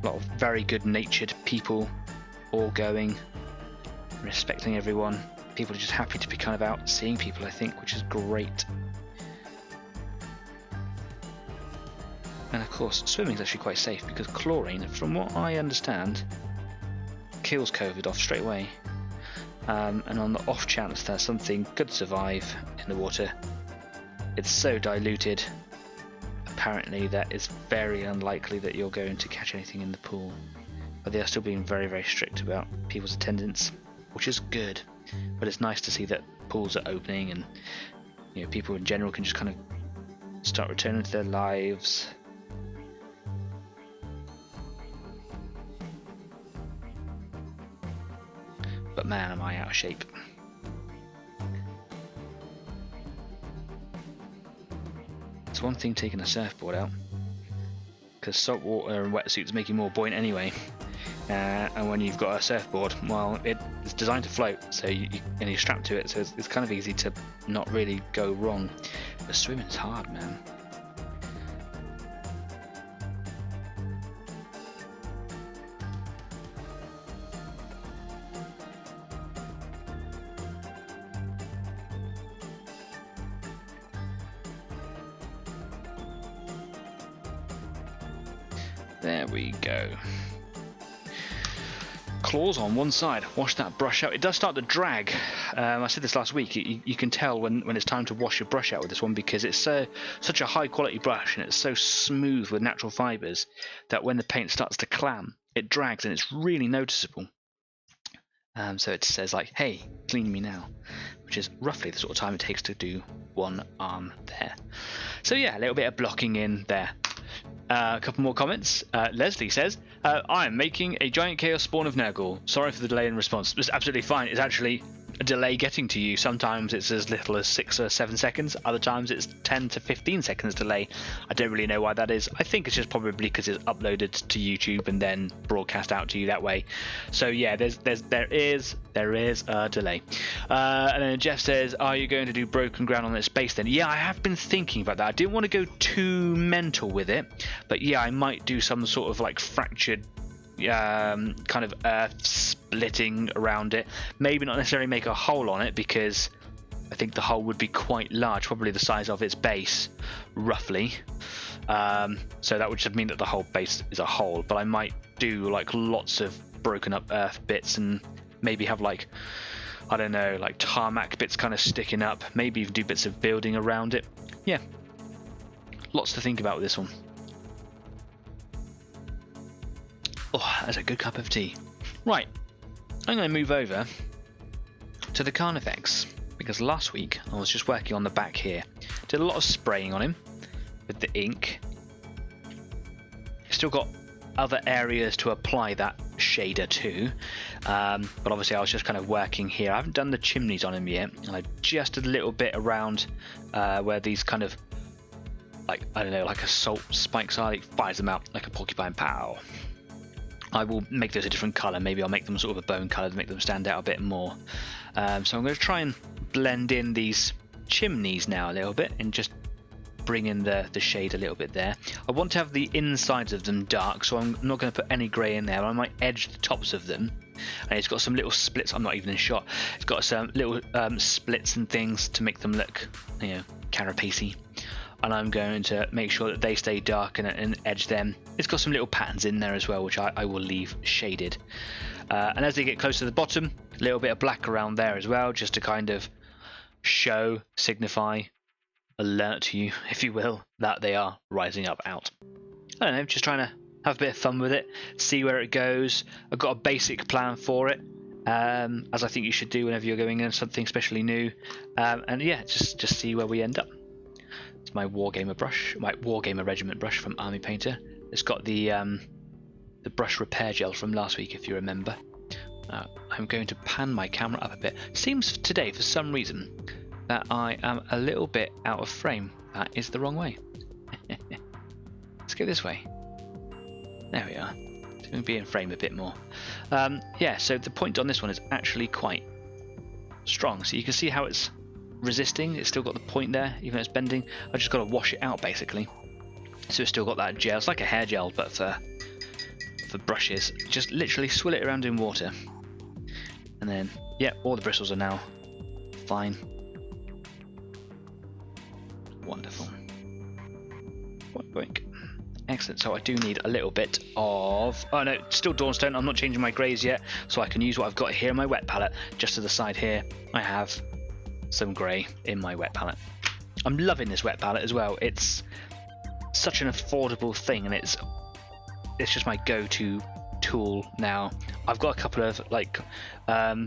A lot of very good-natured people all going, respecting everyone. People are just happy to be kind of out seeing people, I think, which is great. And of course, swimming is actually quite safe because chlorine, from what I understand, kills COVID off straight away. And on the off chance that something could survive in the water, it's so diluted, apparently, that it's very unlikely that you're going to catch anything in the pool. But they are still being very, very strict about people's attendance, which is good. But it's nice to see that pools are opening, and people in general can just kind of start returning to their lives. But man, am I out of shape. It's one thing taking a surfboard out, because salt water and wetsuits make you more buoyant anyway. And when you've got a surfboard, well, it's designed to float, so you're strapped to it, so it's kind of easy to not really go wrong. But swimming's hard, man. There we go. Claws on one side. Wash that brush out. It does start to drag. I said this last week. You can tell when it's time to wash your brush out with this one, because it's such a high quality brush and it's so smooth with natural fibres that when the paint starts to clam, it drags and it's really noticeable. So it says like, "Hey, clean me now," which is roughly the sort of time it takes to do one arm there. So yeah, a little bit of blocking in there. A couple more comments. Leslie says, "I am making a giant chaos spawn of Nurgle. Sorry for the delay in response." It's absolutely fine. It's actually a delay getting to you. Sometimes it's as little as 6 or 7 seconds. Other times it's 10 to 15 seconds delay. I don't really know why that is. I think it's just probably because it's uploaded to YouTube and then broadcast out to you that way. So yeah, there is a delay. And then Jeff says, "Are you going to do broken ground on this base then?" Yeah, I have been thinking about that. I didn't want to go too mental with it, but yeah, I might do some sort of like fractured kind of earth splitting around it. Maybe not necessarily make a hole on it, because I think the hole would be quite large, probably the size of its base, roughly. So that would just mean that the whole base is a hole. But I might do like lots of broken up earth bits and maybe have like, I don't know, like tarmac bits kind of sticking up. Maybe even do bits of building around it. Yeah, lots to think about with this one. Oh, that's a good cup of tea. Right, I'm going to move over to the Carnifex, because last week I was just working on the back here. Did a lot of spraying on him with the ink. Still got other areas to apply that shader to, but obviously I was just kind of working here. I haven't done the chimneys on him yet, and I just did a little bit around where these kind of, like, I don't know, like assault spikes are. It fires them out like a porcupine. Pow. I will make those a different colour. Maybe I'll make them sort of a bone colour to make them stand out a bit more. So I'm going to try and blend in these chimneys now a little bit and just bring in the shade a little bit there. I want to have the insides of them dark, so I'm not going to put any grey in there. I might edge the tops of them. And it's got some little splits. I'm not even in shot. It's got some little splits and things to make them look, you know, carapacey. And I'm going to make sure that they stay dark and edge them. It's got some little patterns in there as well, which I will leave shaded. And as they get close to the bottom, a little bit of black around there as well, just to kind of show, signify, alert you, if you will, that they are rising up out. I don't know, just trying to have a bit of fun with it, see where it goes. I've got a basic plan for it, as I think you should do whenever you're going in something especially new. And yeah, just see where we end up. It's my Wargamer brush, my Wargamer Regiment brush from Army Painter. It's got the brush repair gel from last week, if you remember. I'm going to pan my camera up a bit. Seems today, for some reason, that I am a little bit out of frame. That is the wrong way. Let's go this way. There we are. It's going to be in frame a bit more. Yeah, so the point on this one is actually quite strong. So you can see how it's resisting. It's still got the point there, even though it's bending. I just got to wash it out, basically. So it's still got that gel. It's like a hair gel, but for brushes. Just literally swill it around in water. And then, yeah, all the bristles are now fine. Wonderful. Boink, boink. Excellent. So I do need a little bit of... Oh no, still Dawnstone. I'm not changing my greys yet, so I can use what I've got here in my wet palette. Just to the side here, I have some grey in my wet palette. I'm loving this wet palette as well. It's such an affordable thing, and it's just my go-to tool now. I've got a couple of like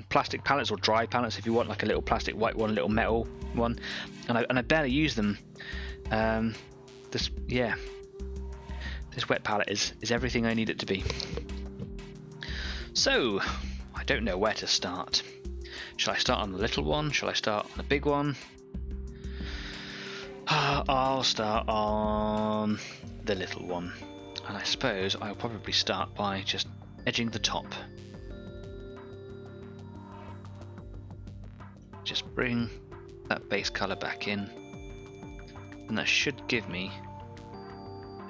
plastic palettes or dry palettes if you want, like a little plastic white one, a little metal one, and I barely use them. This wet palette is everything I need it to be. So I don't know where to start. Shall I start on the little one? Shall I start on the big one? I'll start on the little one. And I suppose I'll probably start by just edging the top. Just bring that base colour back in. And that should give me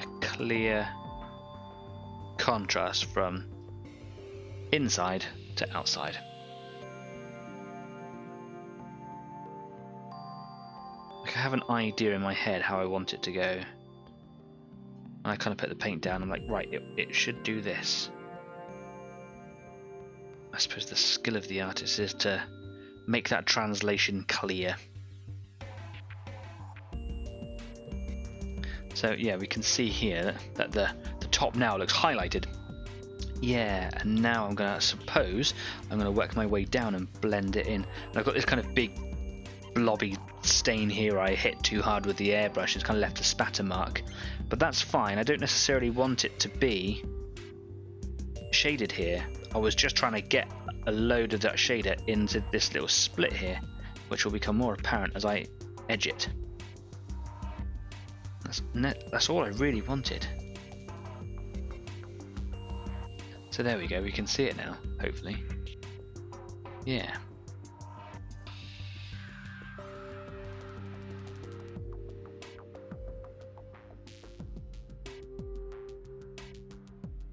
a clear contrast from inside to outside. I have an idea in my head how I want it to go. I kind of put the paint down. I'm like, right, it should do this. I suppose the skill of the artist is to make that translation clear. So yeah, we can see here that the top now looks highlighted. Yeah, and now I'm going to work my way down and blend it in. And I've got this kind of big blobby stain here I hit too hard with the airbrush. It's kind of left a spatter mark. But that's fine. I don't necessarily want it to be shaded here. I was just trying to get a load of that shader into this little split here, which will become more apparent as I edge it. That's all I really wanted. So there we go, we can see it now, hopefully. Yeah.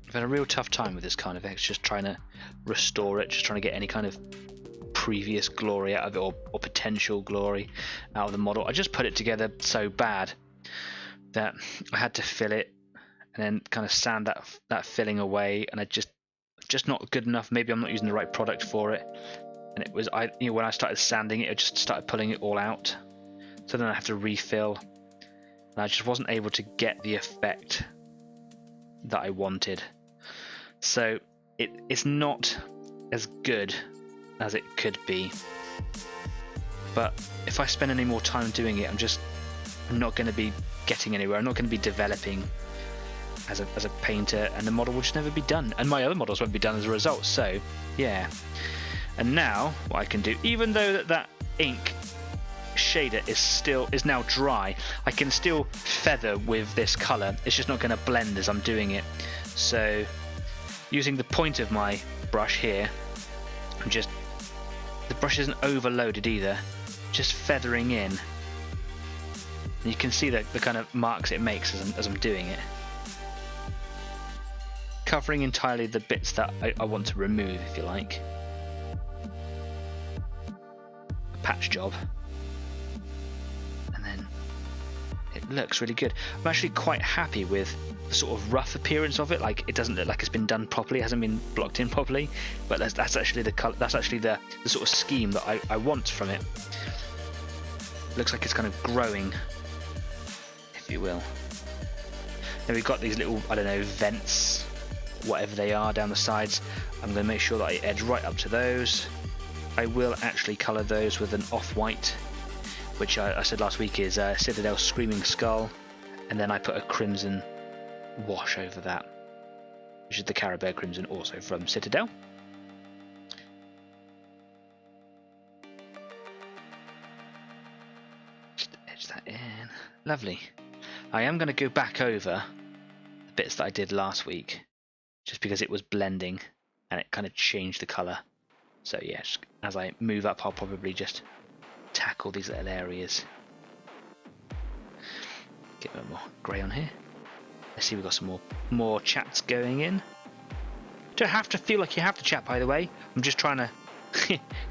I've had a real tough time with this kind of X, just trying to restore it, just trying to get any kind of previous glory out of it, or potential glory out of the model. I just put it together so bad that I had to fill it and then kind of sand that filling away, and I just not good enough. Maybe I'm not using the right product for it, and it was when I started sanding it, I just started pulling it all out. So then I have to refill, and I just wasn't able to get the effect that I wanted. So it's not as good as it could be. But if I spend any more time doing it, I'm not going to be getting anywhere. I'm not going to be developing as a painter, and the model will just never be done, and my other models won't be done as a result. So yeah. And now what I can do, even though that ink shader is now dry, I can still feather with this color. It's just not going to blend as I'm doing it. So using the point of my brush here, the brush isn't overloaded either, just feathering in, and you can see the kind of marks it makes as I'm doing it, covering entirely the bits that I want to remove, if you like. A patch job. And then it looks really good. I'm actually quite happy with the sort of rough appearance of it. Like, it doesn't look like it's been done properly, it hasn't been blocked in properly, but that's actually the color, that's actually the sort of scheme that I want from it. Looks like it's kind of growing, if you will. Then we've got these little, I don't know, vents, whatever they are, down the sides. I'm going to make sure that I edge right up to those. I will actually colour those with an off-white, which I said last week is Citadel Screaming Skull, and then I put a crimson wash over that, which is the Carabao Crimson, also from Citadel. Just edge that in. Lovely. I am going to go back over the bits that I did last week, just because it was blending and it kind of changed the colour. So yes, as I move up, I'll probably just tackle these little areas. Get a bit more grey on here. Let's see, we've got some more chats going in. Don't have to feel like you have to chat, by the way. I'm just trying to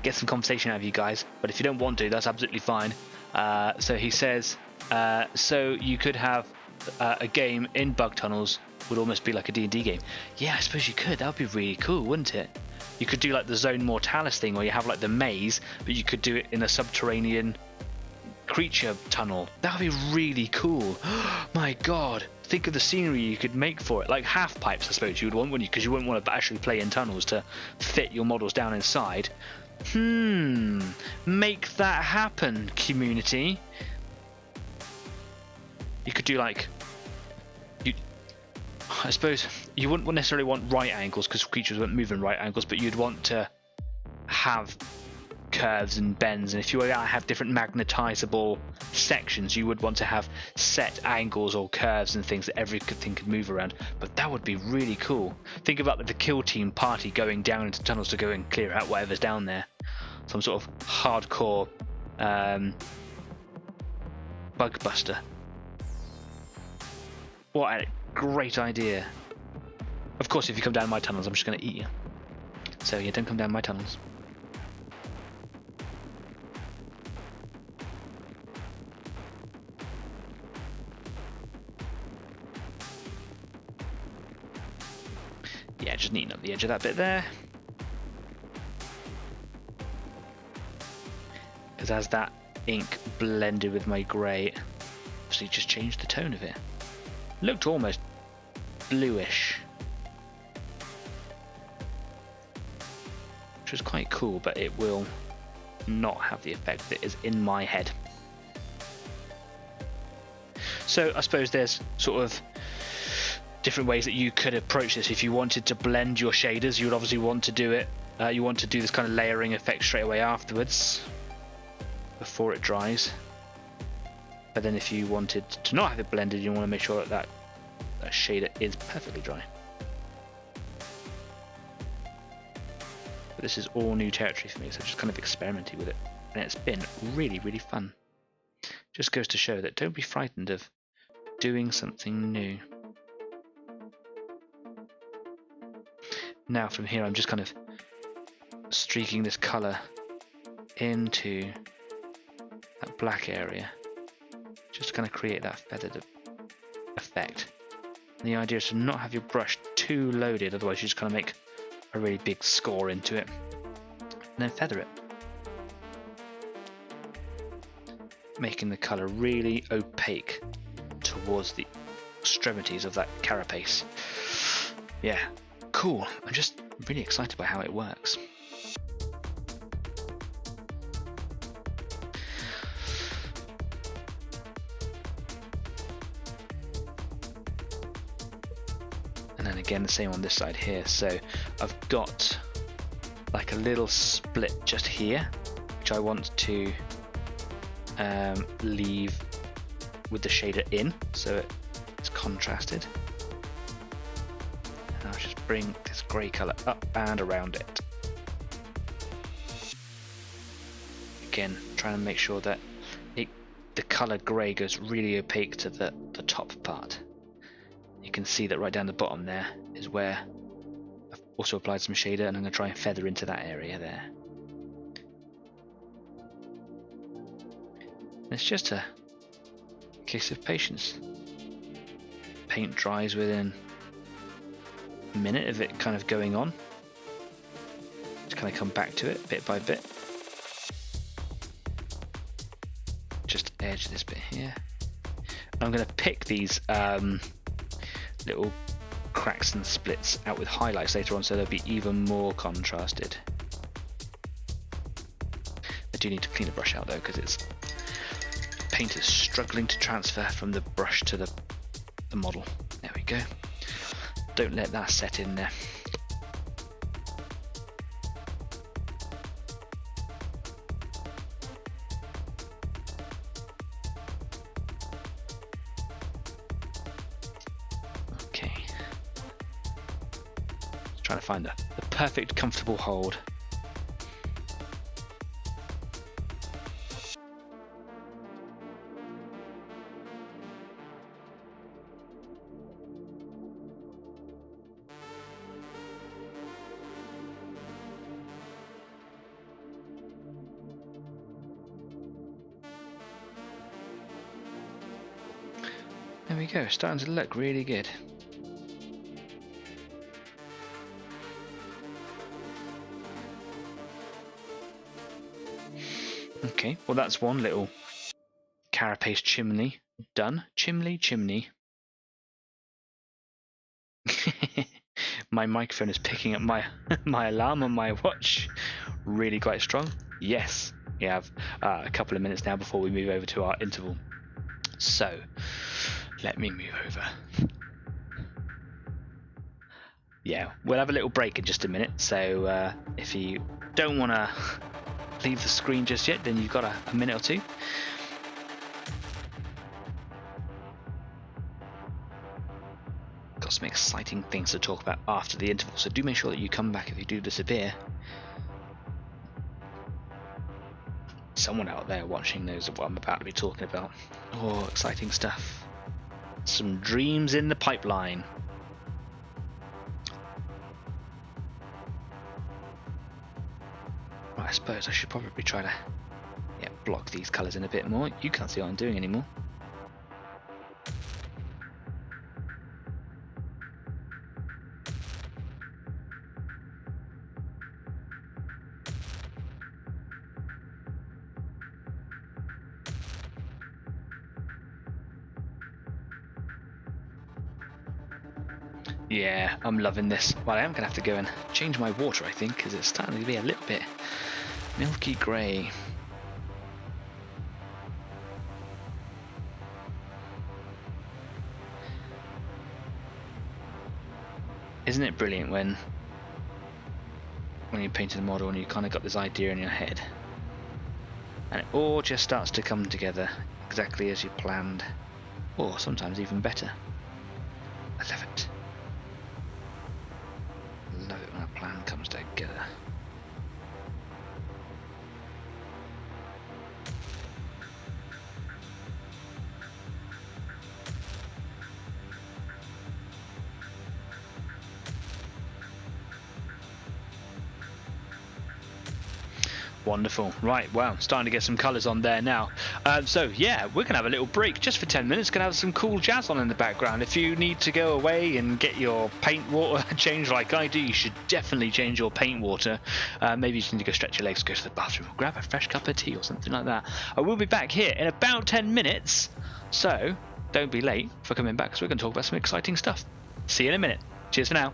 get some conversation out of you guys. But if you don't want to, that's absolutely fine. So he says, so you could have a game in bug tunnels would almost be like a D&D game. Yeah, I suppose you could. That would be really cool, wouldn't it? You could do like the Zone Mortalis thing, where you have like the maze, but you could do it in a subterranean creature tunnel. That would be really cool. My god, think of the scenery you could make for it. Like half pipes, I suppose you would want, wouldn't you? Because you wouldn't want to actually play in tunnels to fit your models down inside. Make that happen, community. You could do like, I suppose you wouldn't necessarily want right angles, because creatures wouldn't move in right angles, but you'd want to have curves and bends, and if you were to have different magnetizable sections, you would want to have set angles or curves and things that everything could move around. But that would be really cool. Think about the kill team party going down into tunnels to go and clear out whatever's down there. Some sort of hardcore bug buster. What a great idea. Of course, if you come down my tunnels, I'm just going to eat you. So yeah, don't come down my tunnels. Yeah, just neaten up the edge of that bit there. Because as that ink blended with my grey, obviously just changed the tone of it. Looked almost bluish, which was quite cool, but it will not have the effect that is in my head. So I suppose there's sort of different ways that you could approach this. If you wanted to blend your shaders, you would obviously want to do it. You want to do this kind of layering effect straight away afterwards, before it dries. But then if you wanted to not have it blended, you want to make sure that that shader is perfectly dry. But this is all new territory for me, so just kind of experimenting with it, and it's been really, really fun. Just goes to show that don't be frightened of doing something new. Now from here I'm just kind of streaking this colour into that black area, just to kind of create that feathered effect. And the idea is to not have your brush too loaded, otherwise you just kind of make a really big score into it, and then feather it, making the colour really opaque towards the extremities of that carapace. Yeah, cool. I'm just really excited by how it works. And then again the same on this side here. So I've got like a little split just here, which I want to leave with the shader in, so it's contrasted. And I'll just bring this grey colour up and around it. Again, trying to make sure that the colour grey goes really opaque to the top part. You can see that right down the bottom there is where I've also applied some shader, and I'm going to try and feather into that area there. It's just a case of patience. Paint dries within a minute of it kind of going on. Just kind of come back to it bit by bit. Just edge this bit here. I'm going to pick these little cracks and splits out with highlights later on, so they'll be even more contrasted. I do need to clean the brush out though, because it's paint is struggling to transfer from the brush to the model. There we go. Don't let that set in there. Okay. Trying to find the perfect comfortable hold. There we go, starting to look really good. Okay, well that's one little carapace chimney done. Chimney. My microphone is picking up my my alarm on my watch really quite strong. Yes, we have a couple of minutes now before we move over to our interval. So let me move over. Yeah, we'll have a little break in just a minute, so if you don't want to leave the screen just yet, then you've got a minute or two. Got some exciting things to talk about after the interval, so do make sure that you come back if you do disappear. Someone out there watching knows what I'm about to be talking about. Oh, exciting stuff. Some dreams in the pipeline. Right, I suppose I should probably try to block these colours in a bit more. You can't see what I'm doing anymore. Yeah, I'm loving this. Well, I am going to have to go and change my water, I think, because it's starting to be a little bit milky grey. Isn't it brilliant when you painted a model and you kind of got this idea in your head and it all just starts to come together exactly as you planned, or sometimes even better. I love it. I love it when a plan comes together. Wonderful. Right, well, starting to get some colours on there now. So yeah, we're gonna have a little break just for 10 minutes. Gonna have some cool jazz on in the background. If you need to go away and get your paint water changed like I do, you should definitely change your paint water. Maybe you just need to go stretch your legs, go to the bathroom, or grab a fresh cup of tea or something like that. I will be back here in about 10 minutes, so don't be late for coming back because we're gonna talk about some exciting stuff. See you in a minute. Cheers for now.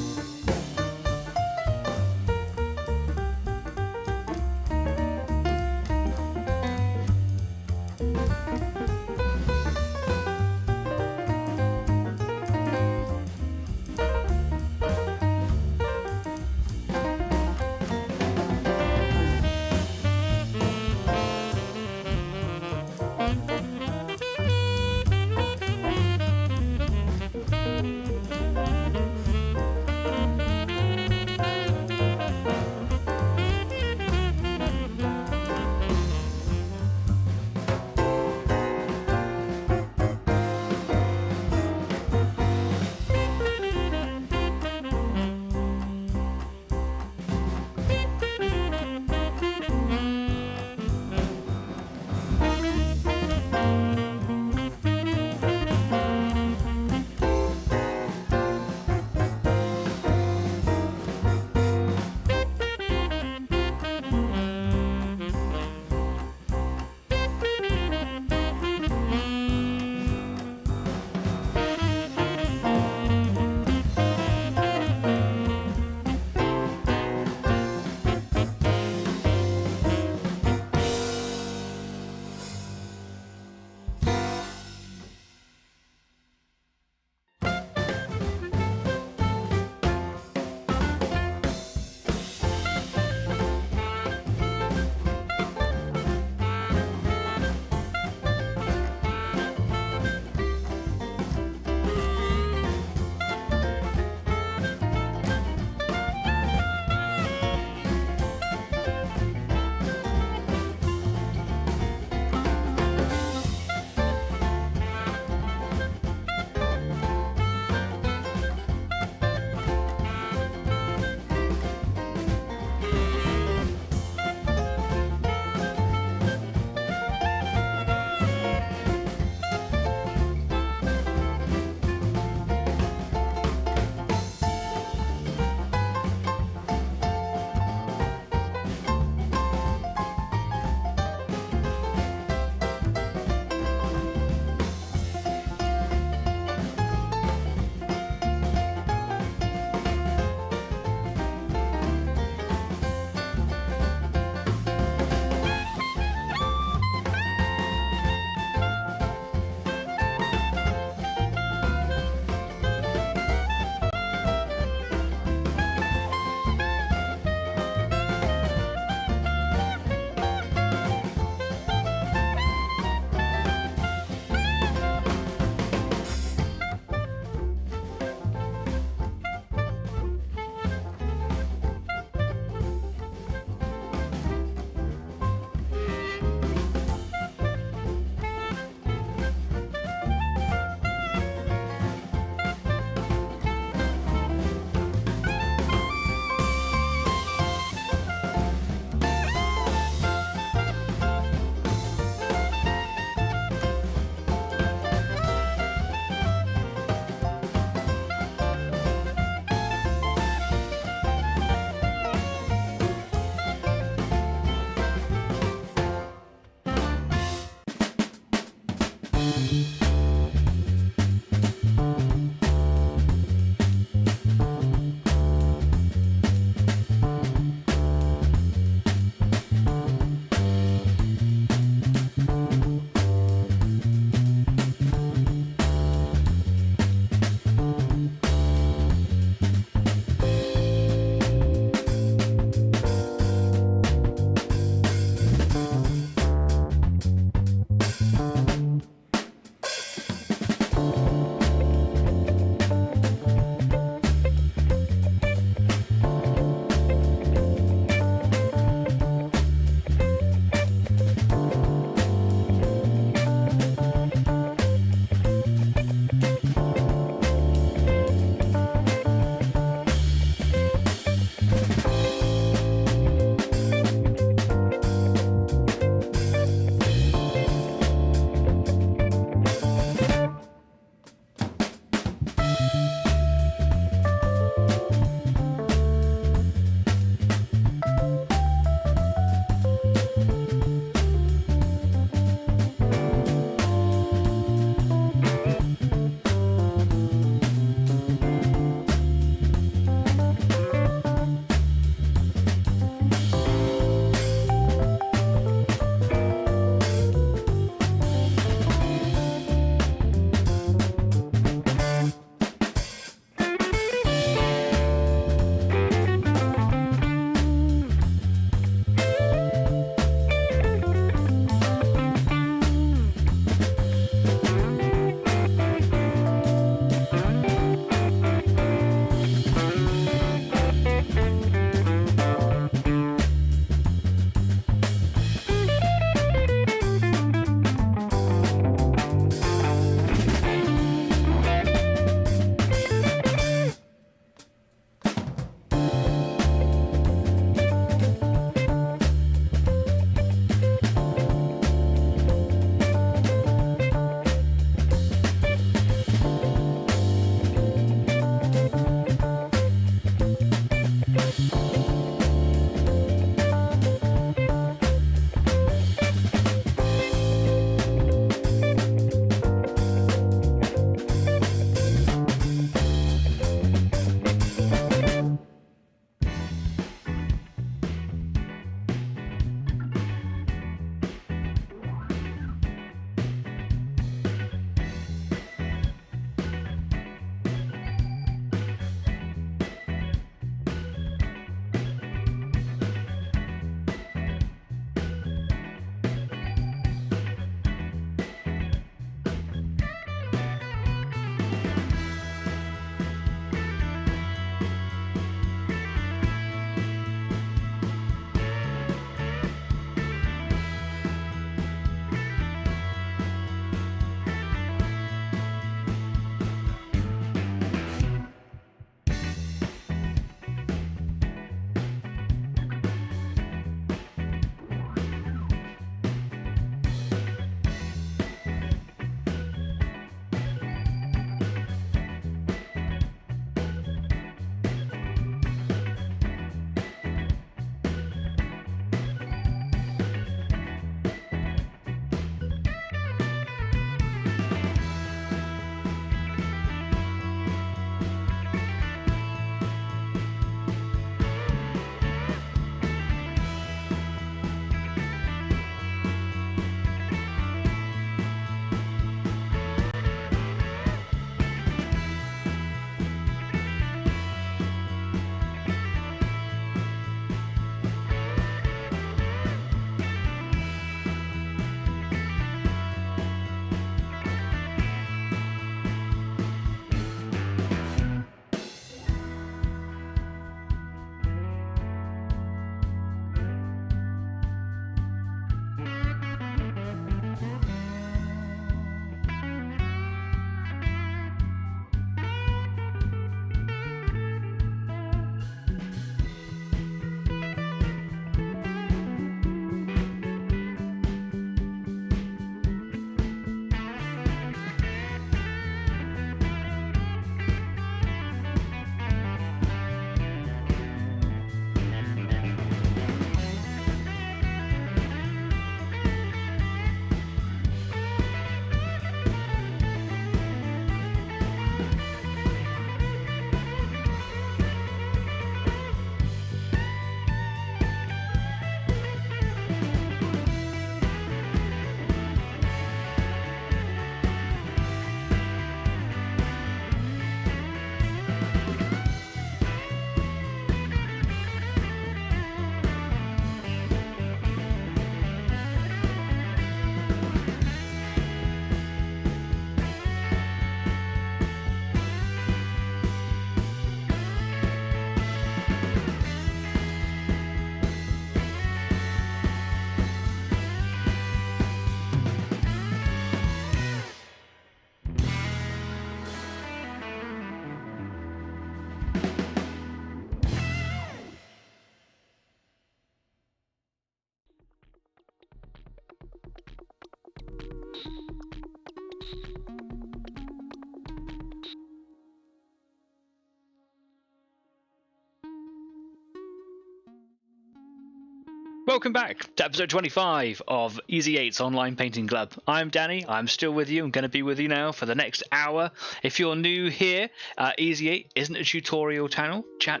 welcome back to episode 25 of Easy 8's Online Painting Club. I'm Danny, I'm still with you, I'm going to be with you now for the next hour. If you're new here, Easy 8 isn't a tutorial channel, and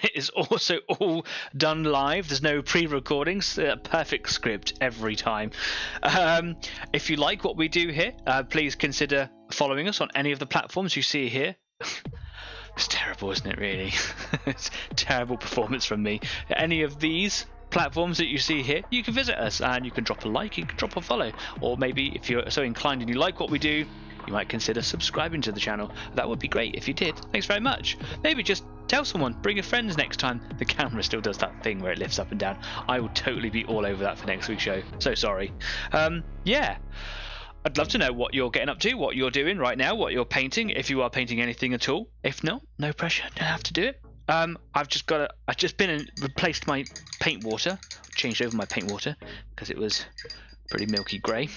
it is also all done live. There's no pre-recordings, perfect script every time. If you like what we do here, please consider following us on any of the platforms you see here. It's terrible, isn't it, really? It's terrible performance from me. Any of these platforms that you see here, you can visit us and you can drop a like, you can drop a follow, or maybe if you're so inclined and you like what we do, you might consider subscribing to the channel. That would be great if you did. Thanks very much. Maybe just tell someone, bring your friends next time. The camera still does that thing where it lifts up and down. I will totally be all over that for next week's show. So sorry. Yeah. I'd love to know what you're getting up to, what you're doing right now, what you're painting, if you are painting anything at all. If not, no pressure, don't have to do it. I've just been and replaced my paint water, changed over my paint water because it was pretty milky grey.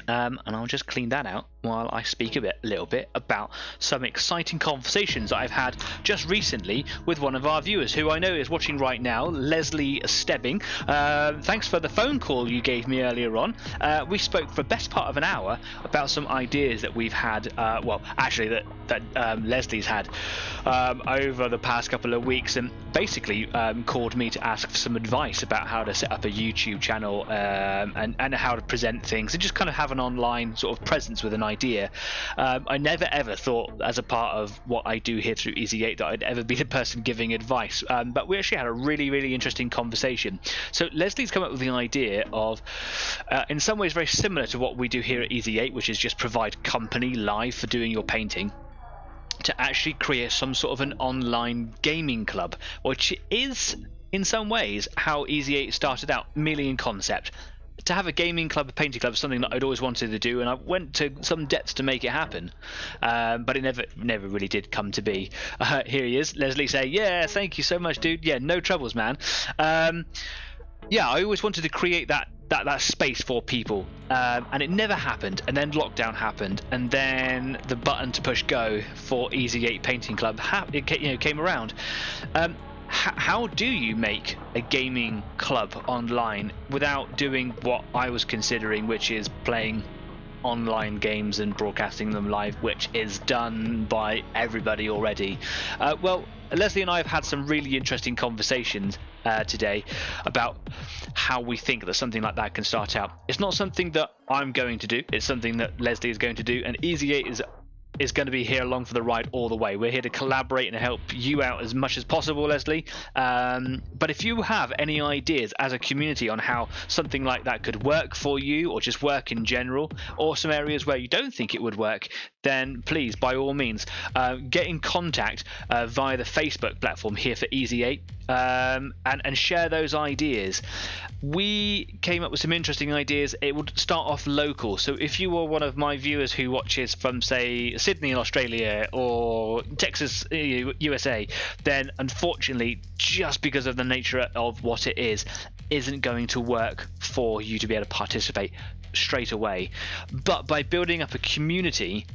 And I'll just clean that out while I speak a little bit about some exciting conversations I've had just recently with one of our viewers who I know is watching right now, Leslie Stebbing. Thanks for the phone call you gave me earlier on. We spoke for the best part of an hour about some ideas that we've had, that Leslie's had over the past couple of weeks, and basically called me to ask for some advice about how to set up a YouTube channel and how to present things and just kind of have an online sort of presence with an idea. I never ever thought as a part of what I do here through Easy 8 that I'd ever be the person giving advice, but we actually had a really interesting conversation. So Leslie's come up with the idea of in some ways very similar to what we do here at Easy 8, which is just provide company live for doing your painting, to actually create some sort of an online gaming club, which is in some ways how Easy 8 started out, merely in concept. To have a gaming club, a painting club, is something that I'd always wanted to do, and I went to some depths to make it happen, but it never really did come to be. Here he is, Leslie, say, yeah, thank you so much, dude. Yeah, no troubles, man. Yeah, I always wanted to create that space for people, and it never happened. And then lockdown happened, and then the button to push go for Easy 8 Painting Club came around. How do you make a gaming club online without doing what I was considering, which is playing online games and broadcasting them live, which is done by everybody already? Well, Leslie and I have had some really interesting conversations today about how we think that something like that can start out. It's not something that I'm going to do, it's something that Leslie is going to do, and Easy 8 is going to be here along for the ride all the way. We're here to collaborate and help you out as much as possible, Leslie. But if you have any ideas as a community on how something like that could work for you, or just work in general, or some areas where you don't think it would work, then please, by all means, get in contact via the Facebook platform here for Easy 8, and share those ideas. We came up with some interesting ideas. It would start off local. So if you are one of my viewers who watches from, say, Sydney in Australia or Texas, USA, then unfortunately, just because of the nature of what it is, isn't going to work for you to be able to participate straight away. But by building up a community,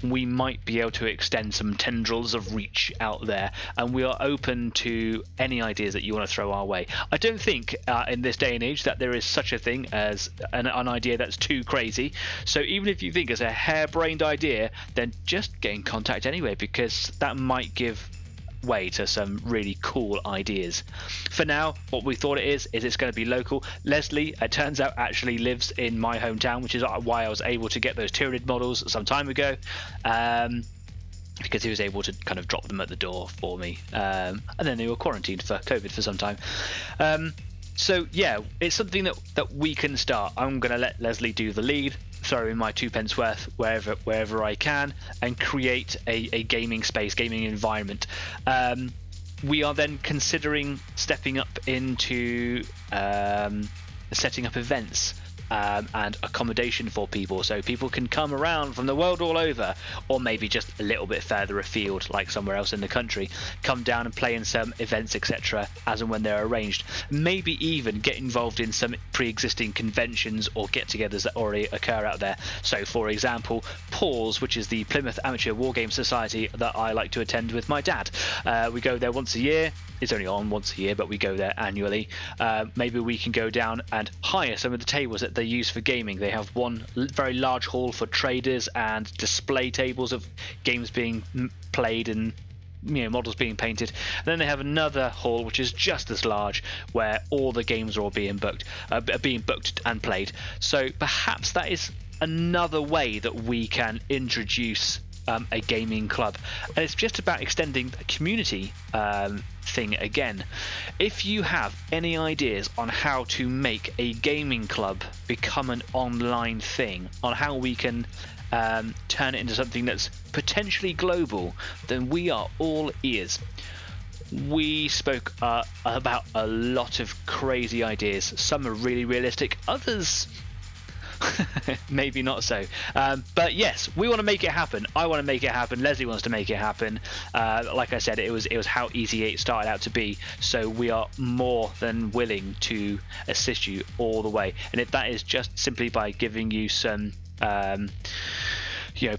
we might be able to extend some tendrils of reach out there, and we are open to any ideas that you want to throw our way. I don't think in this day and age that there is such a thing as an idea that's too crazy. So even if you think it's a harebrained idea, then just get in contact anyway, because that might give way to some really cool ideas. For now, what we thought it is it's going to be local. Leslie, it turns out, actually lives in my hometown, which is why I was able to get those Tyranid models some time ago, because he was able to kind of drop them at the door for me, and then they were quarantined for COVID for some time. So yeah, it's something that we can start. I'm going to let Leslie do the lead, throw in my 2 pence worth wherever I can, and create a gaming space, gaming environment. We are then considering stepping up into setting up events and accommodation for people, so people can come around from the world all over, or maybe just a little bit further afield, like somewhere else in the country, come down and play in some events, etc., as and when they're arranged. Maybe even get involved in some pre-existing conventions or get-togethers that already occur out there. So, for example, Paul's, which is the Plymouth Amateur Wargame Society that I like to attend with my dad. We go there once a year. It's only on once a year, but we go there annually. Maybe we can go down and hire some of the tables that they use for gaming. They have one very large hall for traders and display tables of games being played and models being painted. And then they have another hall which is just as large, where all the games are all being booked and played. So perhaps that is another way that we can introduce a gaming club, and it's just about extending the community thing again. If you have any ideas on how to make a gaming club become an online thing, on how we can turn it into something that's potentially global, then we are all ears. We spoke about a lot of crazy ideas. Some are really realistic, others maybe not so, but yes, we want to make it happen. I want to make it happen. Leslie wants to make it happen. Like I said, it was how Easy 8 started out to be, so we are more than willing to assist you all the way. And if that is just simply by giving you some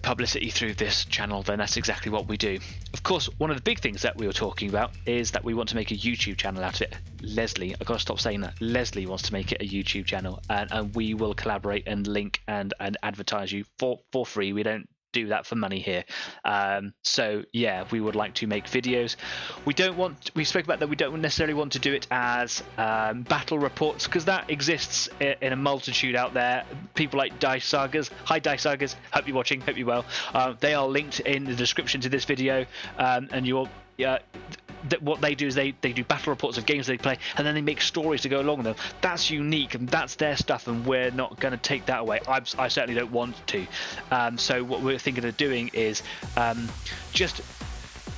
publicity through this channel, then that's exactly what we do. Of course, one of the big things that we were talking about is that we want to make a YouTube channel out of it. Leslie, I've got to stop saying that. Leslie wants to make it a YouTube channel, and we will collaborate and link and advertise you for free. We don't do that for money here. So yeah, we would like to make videos. We spoke about that we don't necessarily want to do it as battle reports, because that exists in a multitude out there. People like Dice Sagas. Hi Dice Sagas, hope you're watching, hope you're well. They are linked in the description to this video, and you'll what they do is they do battle reports of games they play, and then they make stories to go along with them. That's unique, and that's their stuff, and we're not going to take that away. I certainly don't want to. So what we're thinking of doing is just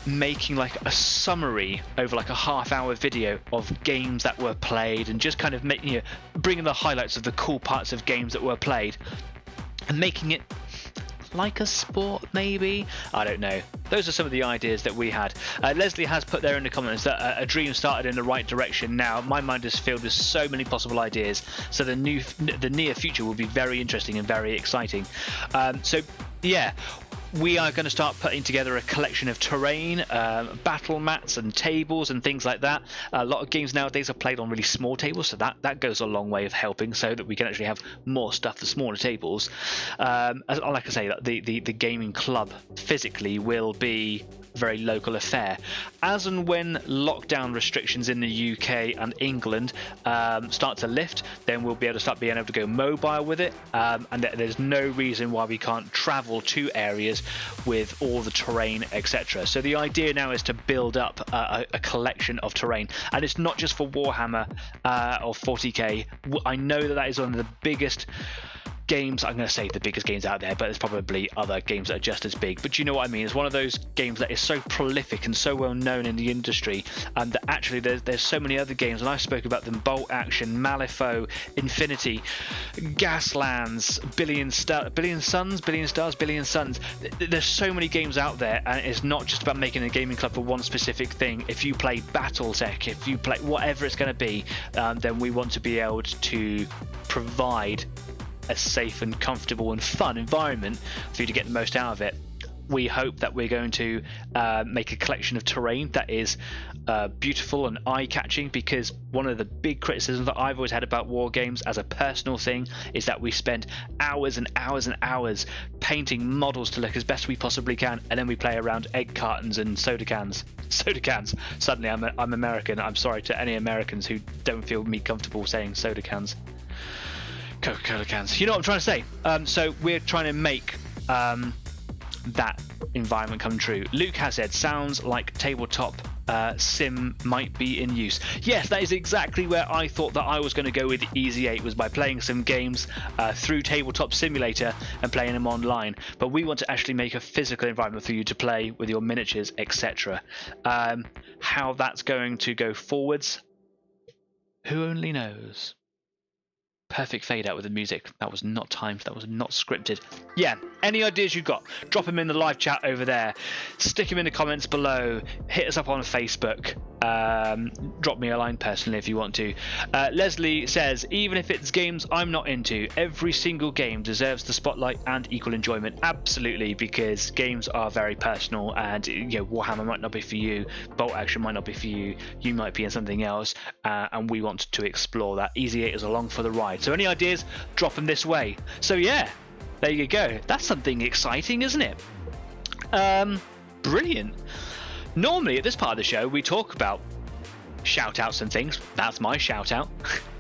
making like a summary over like a half-hour video of games that were played, and just kind of bringing the highlights of the cool parts of games that were played, and making it like a sport, maybe? I don't know. Those are some of the ideas that we had. Leslie has put there in the comments that a dream started in the right direction. Now my mind is filled with so many possible ideas, so the near future will be very interesting and very exciting. So yeah, we are going to start putting together a collection of terrain, battle mats and tables and things like that. A lot of games nowadays are played on really small tables, so that goes a long way of helping, so that we can actually have more stuff for smaller tables. Like I say, the gaming club physically will be a very local affair. As and when lockdown restrictions in the UK and England start to lift, then we'll be able to go mobile with it, and there's no reason why we can't travel to areas with all the terrain, etc. So the idea now is to build up a collection of terrain, and it's not just for Warhammer or 40k. I know that is one of the biggest games, I'm going to say the biggest games out there, but there's probably other games that are just as big, but you know what I mean. It's one of those games that is so prolific and so well known in the industry, and that actually there's so many other games, and I spoke about them: Bolt Action, Malifaux, Infinity, Gaslands, Billion Suns. There's so many games out there, and it's not just about making a gaming club for one specific thing. If you play BattleTech, if you play whatever it's going to be, then we want to be able to provide a safe and comfortable and fun environment for you to get the most out of it. We hope that we're going to make a collection of terrain that is beautiful and eye-catching, because one of the big criticisms that I've always had about war games as a personal thing is that we spend hours and hours and hours painting models to look as best we possibly can, and then we play around egg cartons and soda cans. Suddenly I'm American. I'm sorry to any Americans who don't feel me comfortable saying soda cans. Coca-Cola cans. You know what I'm trying to say. So we're trying to make that environment come true. Luke has said, sounds like tabletop sim might be in use. Yes, that is exactly where I thought that I was going to go with Easy 8, was by playing some games through Tabletop Simulator and playing them online. But we want to actually make a physical environment for you to play with your miniatures, etc. How that's going to go forwards, who only knows? Perfect fade out with the music. That was not timed. That was not scripted. Yeah, any ideas you've got, drop them in the live chat over there. Stick them in the comments below. Hit us up on Facebook. Drop me a line personally if you want to. Leslie says, even if it's games I'm not into, every single game deserves the spotlight and equal enjoyment. Absolutely, because games are very personal, and Warhammer might not be for you, Bolt Action might not be for you, you might be in something else, and we want to explore that. Easy 8 is along for the ride. So any ideas, drop them this way. So yeah, there you go. That's something exciting, isn't it? Brilliant. Normally at this part of the show we talk about shout outs and things. That's my shout out.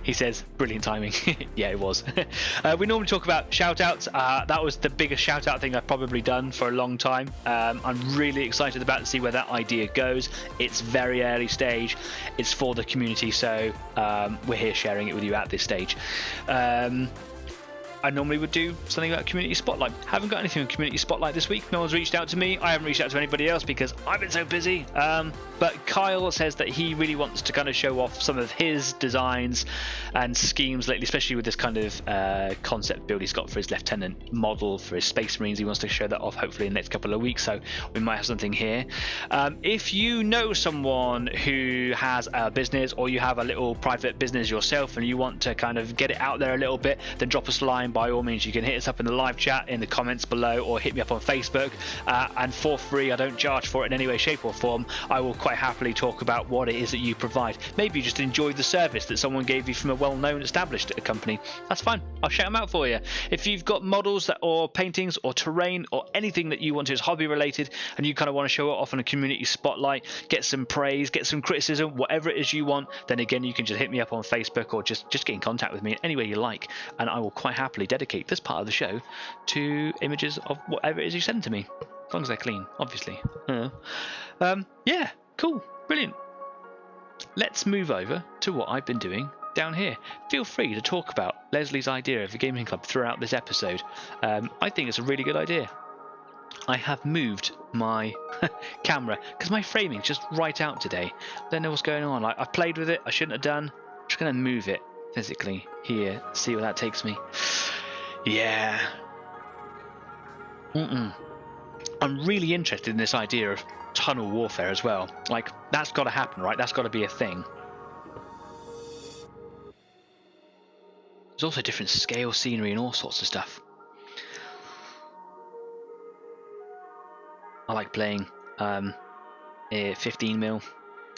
He says, brilliant timing. Yeah, it was. We normally talk about shout outs. That was the biggest shout out thing I've probably done for a long time. I'm really excited about to see where that idea goes. It's very early stage. It's for the community, so we're here sharing it with you at this stage. I normally would do something about Community Spotlight. Haven't got anything on Community Spotlight this week. No one's reached out to me. I haven't reached out to anybody else because I've been so busy. But Kyle says that he really wants to kind of show off some of his designs and schemes lately, especially with this kind of concept build he's got for his Lieutenant model, for his Space Marines. He wants to show that off hopefully in the next couple of weeks, so we might have something here. If you know someone who has a business, or you have a little private business yourself and you want to kind of get it out there a little bit, then drop us a line. By all means, you can hit us up in the live chat, in the comments below, or hit me up on Facebook, and for free. I don't charge for it in any way, shape or form. I will quite happily talk about what it is that you provide. Maybe you just enjoy the service that someone gave you from a well-known established company. That's fine. I'll shout them out for you. If you've got models or paintings or terrain or anything that you want to is hobby related, and you kind of want to show it off on a community spotlight, get some praise, get some criticism, whatever it is you want, then again you can just hit me up on Facebook, or just get in contact with me any way you like, and I will quite happily dedicate this part of the show to images of whatever it is you send to me, as long as they're clean, obviously. Yeah, cool, brilliant. Let's move over to what I've been doing down here. Feel free to talk about Leslie's idea of a gaming club throughout this episode. I think it's a really good idea. I have moved my camera because my framing's just right out today. Don't know what's going on. Like, I've played with it, I shouldn't have done. I'm just going to move it physically here, see where that takes me. Yeah. I'm really interested in this idea of tunnel warfare as well. Like, that's got to happen, right? That's got to be a thing. There's also different scale scenery and all sorts of stuff. I like playing 15mm.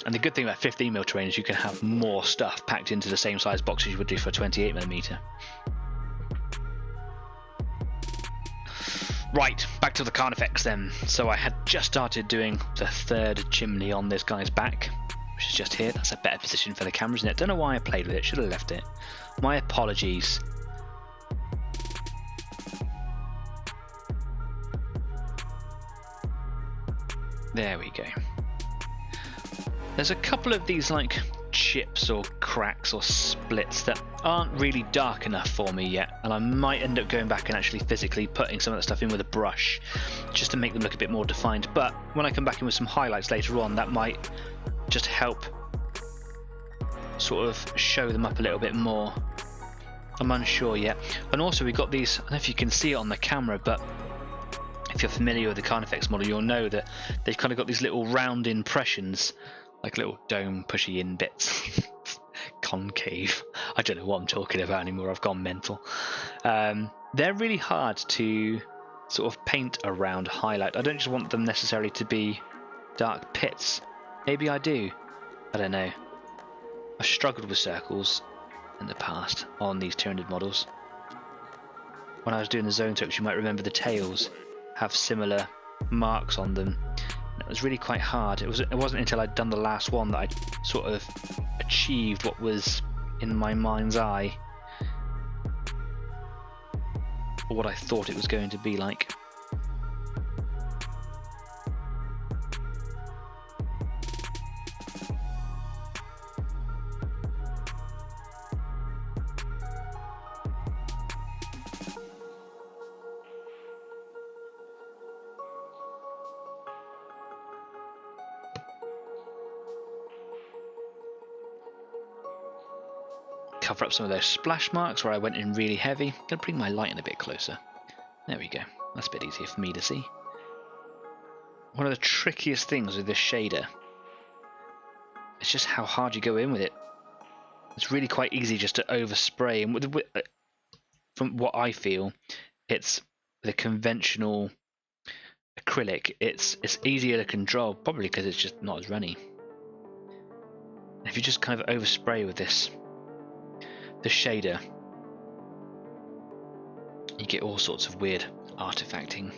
And the good thing about 15mm terrain is you can have more stuff packed into the same size box as you would do for a 28mm. Right, back to the Carnifex then. So I had just started doing the third chimney on this guy's back, which is just here. That's a better position for the camera, isn't it? Don't know why I played with it, should have left it. My apologies. There we go. There's a couple of these like chips or cracks or splits that aren't really dark enough for me yet, and I might end up going back and actually physically putting some of that stuff in with a brush just to make them look a bit more defined. But when I come back in with some highlights later on, that might just help sort of show them up a little bit more. I'm unsure yet. And also we've got these, I don't know if you can see it on the camera, but if you're familiar with the Carnifex model, you'll know that they've kind of got these little round impressions, like little dome pushy in bits. Concave. I don't know what I'm talking about anymore. I've gone mental. They're really hard to sort of paint around, highlight. I don't just want them necessarily to be dark pits. Maybe I do. I don't know. I've struggled with circles in the past on these Tyranid models. When I was doing the zone tweaks, you might remember the tails have similar marks on them. It was really quite hard. It wasn't until I'd done the last one that I sort of achieved what was in my mind's eye, or what I thought it was going to be like. cover up some of those splash marks where I went in really heavy. Gonna bring my light in a bit closer. There we go. That's a bit easier for me to see. One of the trickiest things with this shader is just how hard you go in with it. It's really quite easy just to overspray, and from what I feel, it's the conventional acrylic. It's easier to control, probably because it's just not as runny. If you just kind of overspray with the shader, you get all sorts of weird artifacting.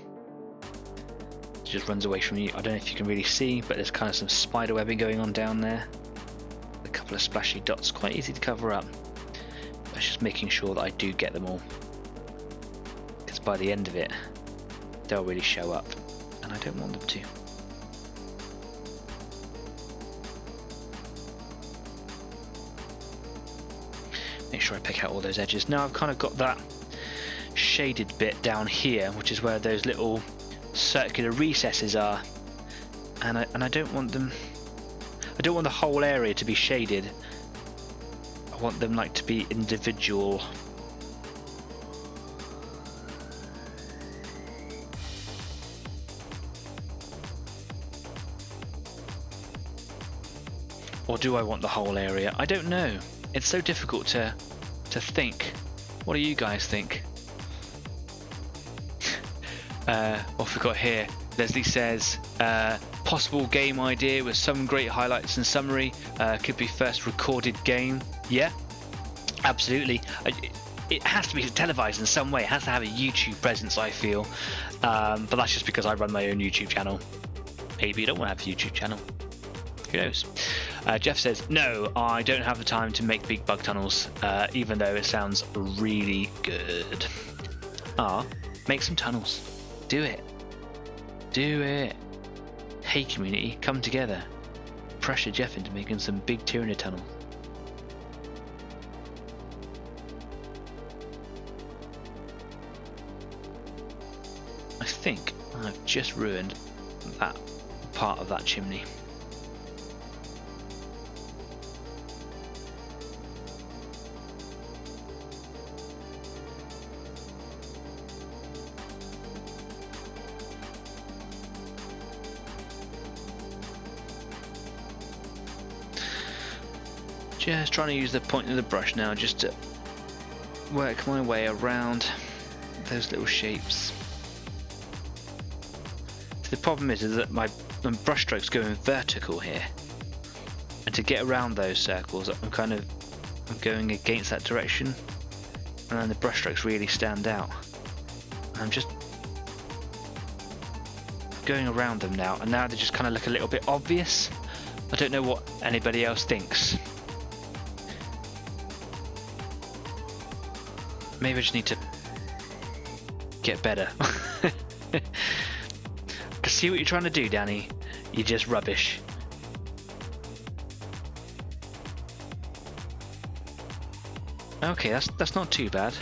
It just runs away from you. I don't know if you can really see, but there's kind of some spider webbing going on down there. A couple of splashy dots, quite easy to cover up. But it's just making sure that I do get them all, because by the end of it, they'll really show up, and I don't want them to. Make sure I pick out all those edges. Now I've kind of got that shaded bit down here, which is where those little circular recesses are, and I don't want them. I don't want the whole area to be shaded. I want them like to be individual. Or do I want the whole area? I don't know. It's so difficult to think. What do you guys think? What we got here? Leslie says, possible game idea with some great highlights and summary. Could be first recorded game. Yeah, absolutely. It has to be televised in some way. It has to have a YouTube presence, I feel. But that's just because I run my own YouTube channel. Maybe you don't want to have a YouTube channel. Who knows? Jeff says, no, I don't have the time to make big bug tunnels, even though it sounds really good. Make some tunnels. Do it. Do it. Hey community, come together. Pressure Jeff into making some big Tyranid tunnels. I think I've just ruined that part of that chimney. Just trying to use the point of the brush now just to work my way around those little shapes. So the problem is that my brush strokes go in vertical here, and to get around those circles I'm going against that direction, and then the brush strokes really stand out. And I'm just going around them now, and now they just kind of look a little bit obvious. I don't know what anybody else thinks. Maybe I just need to get better. I see what you're trying to do, Danny. You're just rubbish. Okay, that's not too bad.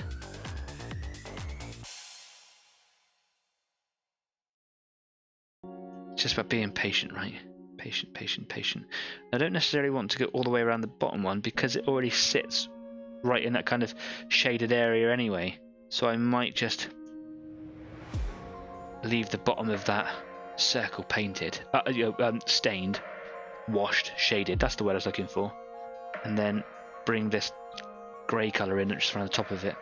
It's just about being patient, right? Patient, patient, patient. I don't necessarily want to go all the way around the bottom one because it already sits right in that kind of shaded area anyway, so I might just leave the bottom of that circle painted, stained, washed, shaded, that's the word I was looking for, and then bring this grey colour in just around the top of it,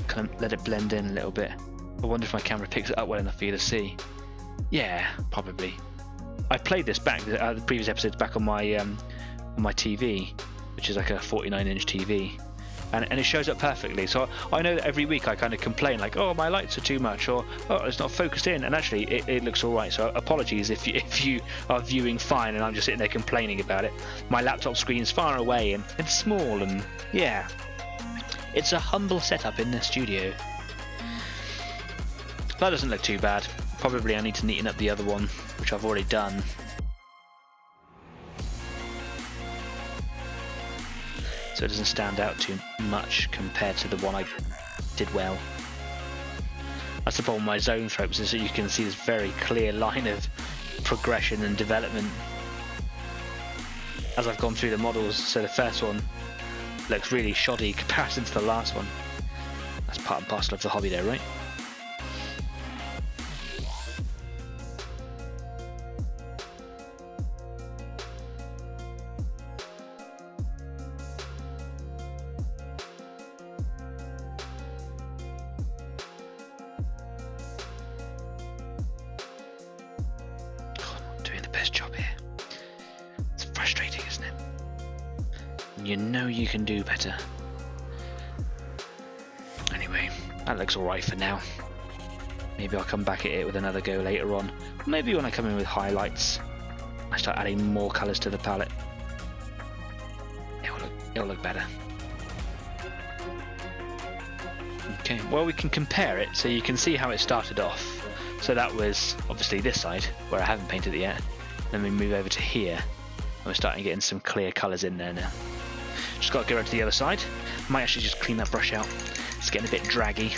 kind of let it blend in a little bit. I wonder if my camera picks it up well enough for you to see. Yeah, probably. I played this back, the previous episodes back on my TV, which is like a 49-inch TV, and it shows up perfectly. So I know that every week I kind of complain like, oh, my lights are too much, or oh, it's not focused in, and actually it looks all right. So apologies if you are viewing fine and I'm just sitting there complaining about it. My laptop screen's far away and it's small, and yeah, it's a humble setup in the studio. That doesn't look too bad. Probably I need to neaten up the other one, which I've already done. So it doesn't stand out too much compared to the one I did well. That's the problem with my zone tropes, is that you can see this very clear line of progression and development as I've gone through the models. So the first one looks really shoddy in comparison to the last one. That's part and parcel of the hobby there, right? Doing the best job here. It's frustrating, isn't it? You know you can do better. Anyway, that looks alright for now. Maybe I'll come back at it with another go later on. Maybe when I come in with highlights, I start adding more colours to the palette. It'll look better. Okay, well we can compare it so you can see how it started off. So that was obviously this side where I haven't painted it yet. Then we move over to here and we're starting getting some clear colours in there now. Just got to go around to the other side. Might actually just clean that brush out. It's getting a bit draggy.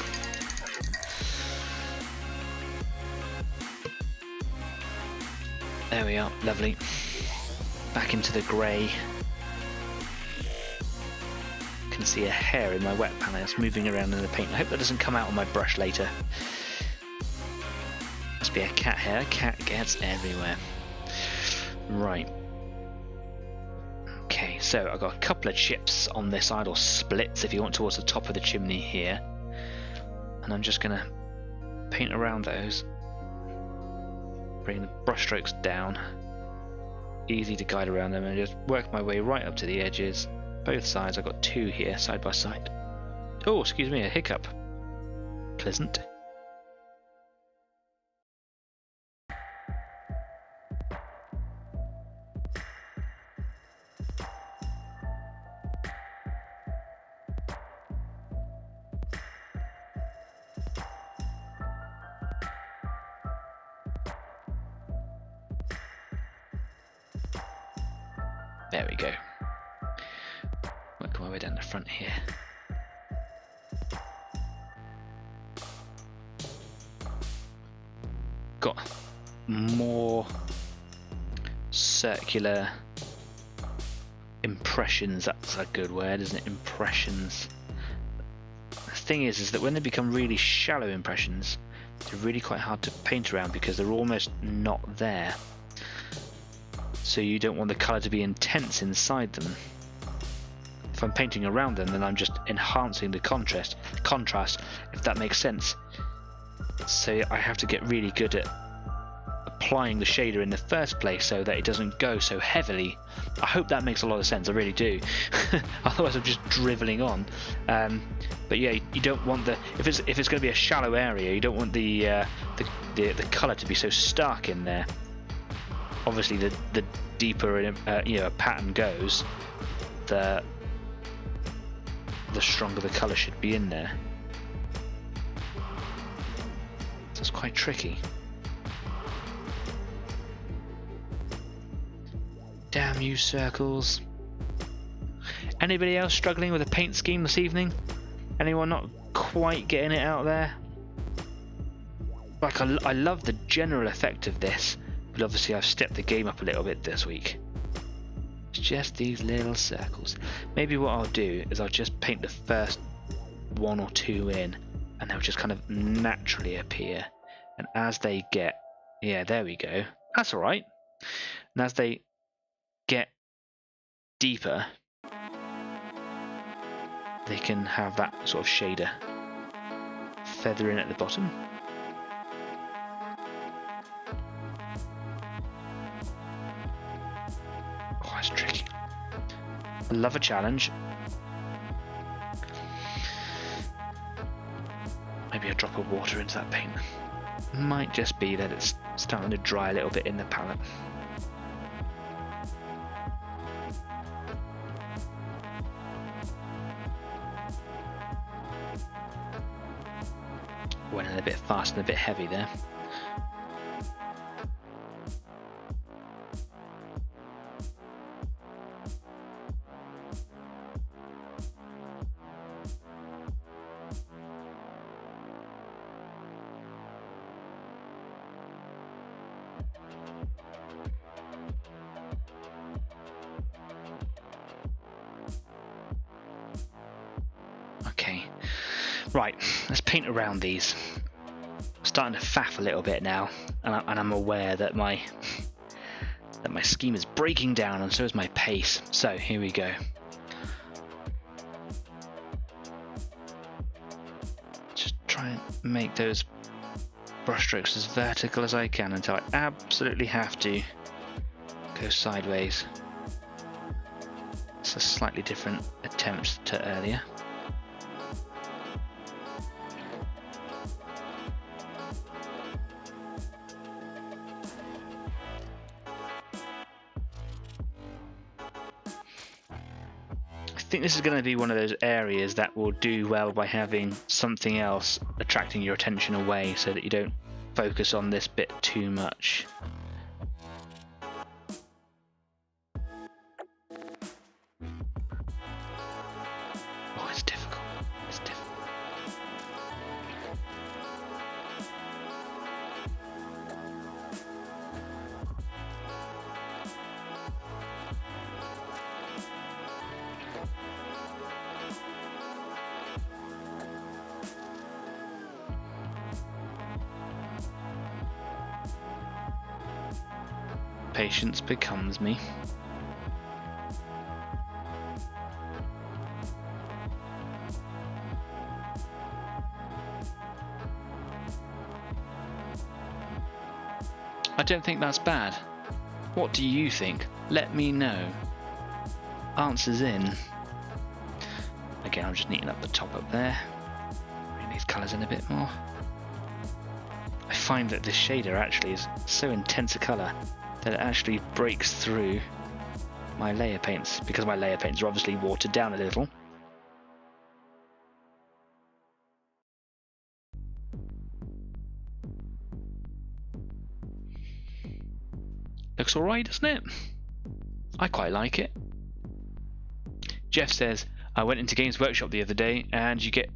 There we are, lovely. Back into the grey. Can see a hair in my wet palette. It's moving around in the paint. I hope that doesn't come out on my brush later. Must be a cat hair. Cat gets everywhere. Right. Okay, so I've got a couple of chips on this side, or splits if you want, towards the top of the chimney here. And I'm just going to paint around those. Bring the brush strokes down. Easy to guide around them and just work my way right up to the edges. Both sides, I've got two here, side by side. Oh, excuse me, a hiccup. Pleasant. There we go. Work my way down the front here. Got more circular impressions. That's a good word, isn't it? Impressions. The thing is that when they become really shallow impressions, they're really quite hard to paint around because they're almost not there. So you don't want the colour to be intense inside them. If I'm painting around them, then I'm just enhancing the contrast, if that makes sense. So I have to get really good at applying the shader in the first place so that it doesn't go so heavily. I hope that makes a lot of sense, I really do. Otherwise I'm just drivelling on. But yeah, you don't want the, if it's going to be a shallow area, you don't want the colour to be so stark in there. Obviously, the deeper a pattern goes, the stronger the colour should be in there. So it's quite tricky. Damn you, circles! Anybody else struggling with a paint scheme this evening? Anyone not quite getting it out there? Like I love the general effect of this. But obviously I've stepped the game up a little bit this week. It's just these little circles. Maybe what I'll do is I'll just paint the first one or two in and they'll just kind of naturally appear. And as they get... yeah, there we go. That's alright. And as they get deeper, they can have that sort of shader feather in at the bottom. It's tricky. I love a challenge. Maybe a drop of water into that paint. Might just be that it's starting to dry a little bit in the palette. Went in a bit fast and a bit heavy there. Right, let's paint around these. I'm starting to faff a little bit now, and I'm aware that my scheme is breaking down, and so is my pace. So here we go. Just try and make those brushstrokes as vertical as I can until I absolutely have to go sideways. It's a slightly different attempt to earlier. I think this is going to be one of those areas that will do well by having something else attracting your attention away so that you don't focus on this bit too much. Oh, it's difficult. It's difficult. Patience becomes me. I don't think that's bad. What do you think? Let me know. Answers in. Again, I'm just neatening up the top up there. Bring these colours in a bit more. I find that this shader actually is so intense a colour that it actually breaks through my layer paints, because my layer paints are obviously watered down a little. Looks alright, doesn't it? I quite like it. Jeff says, I went into Games Workshop the other day and you get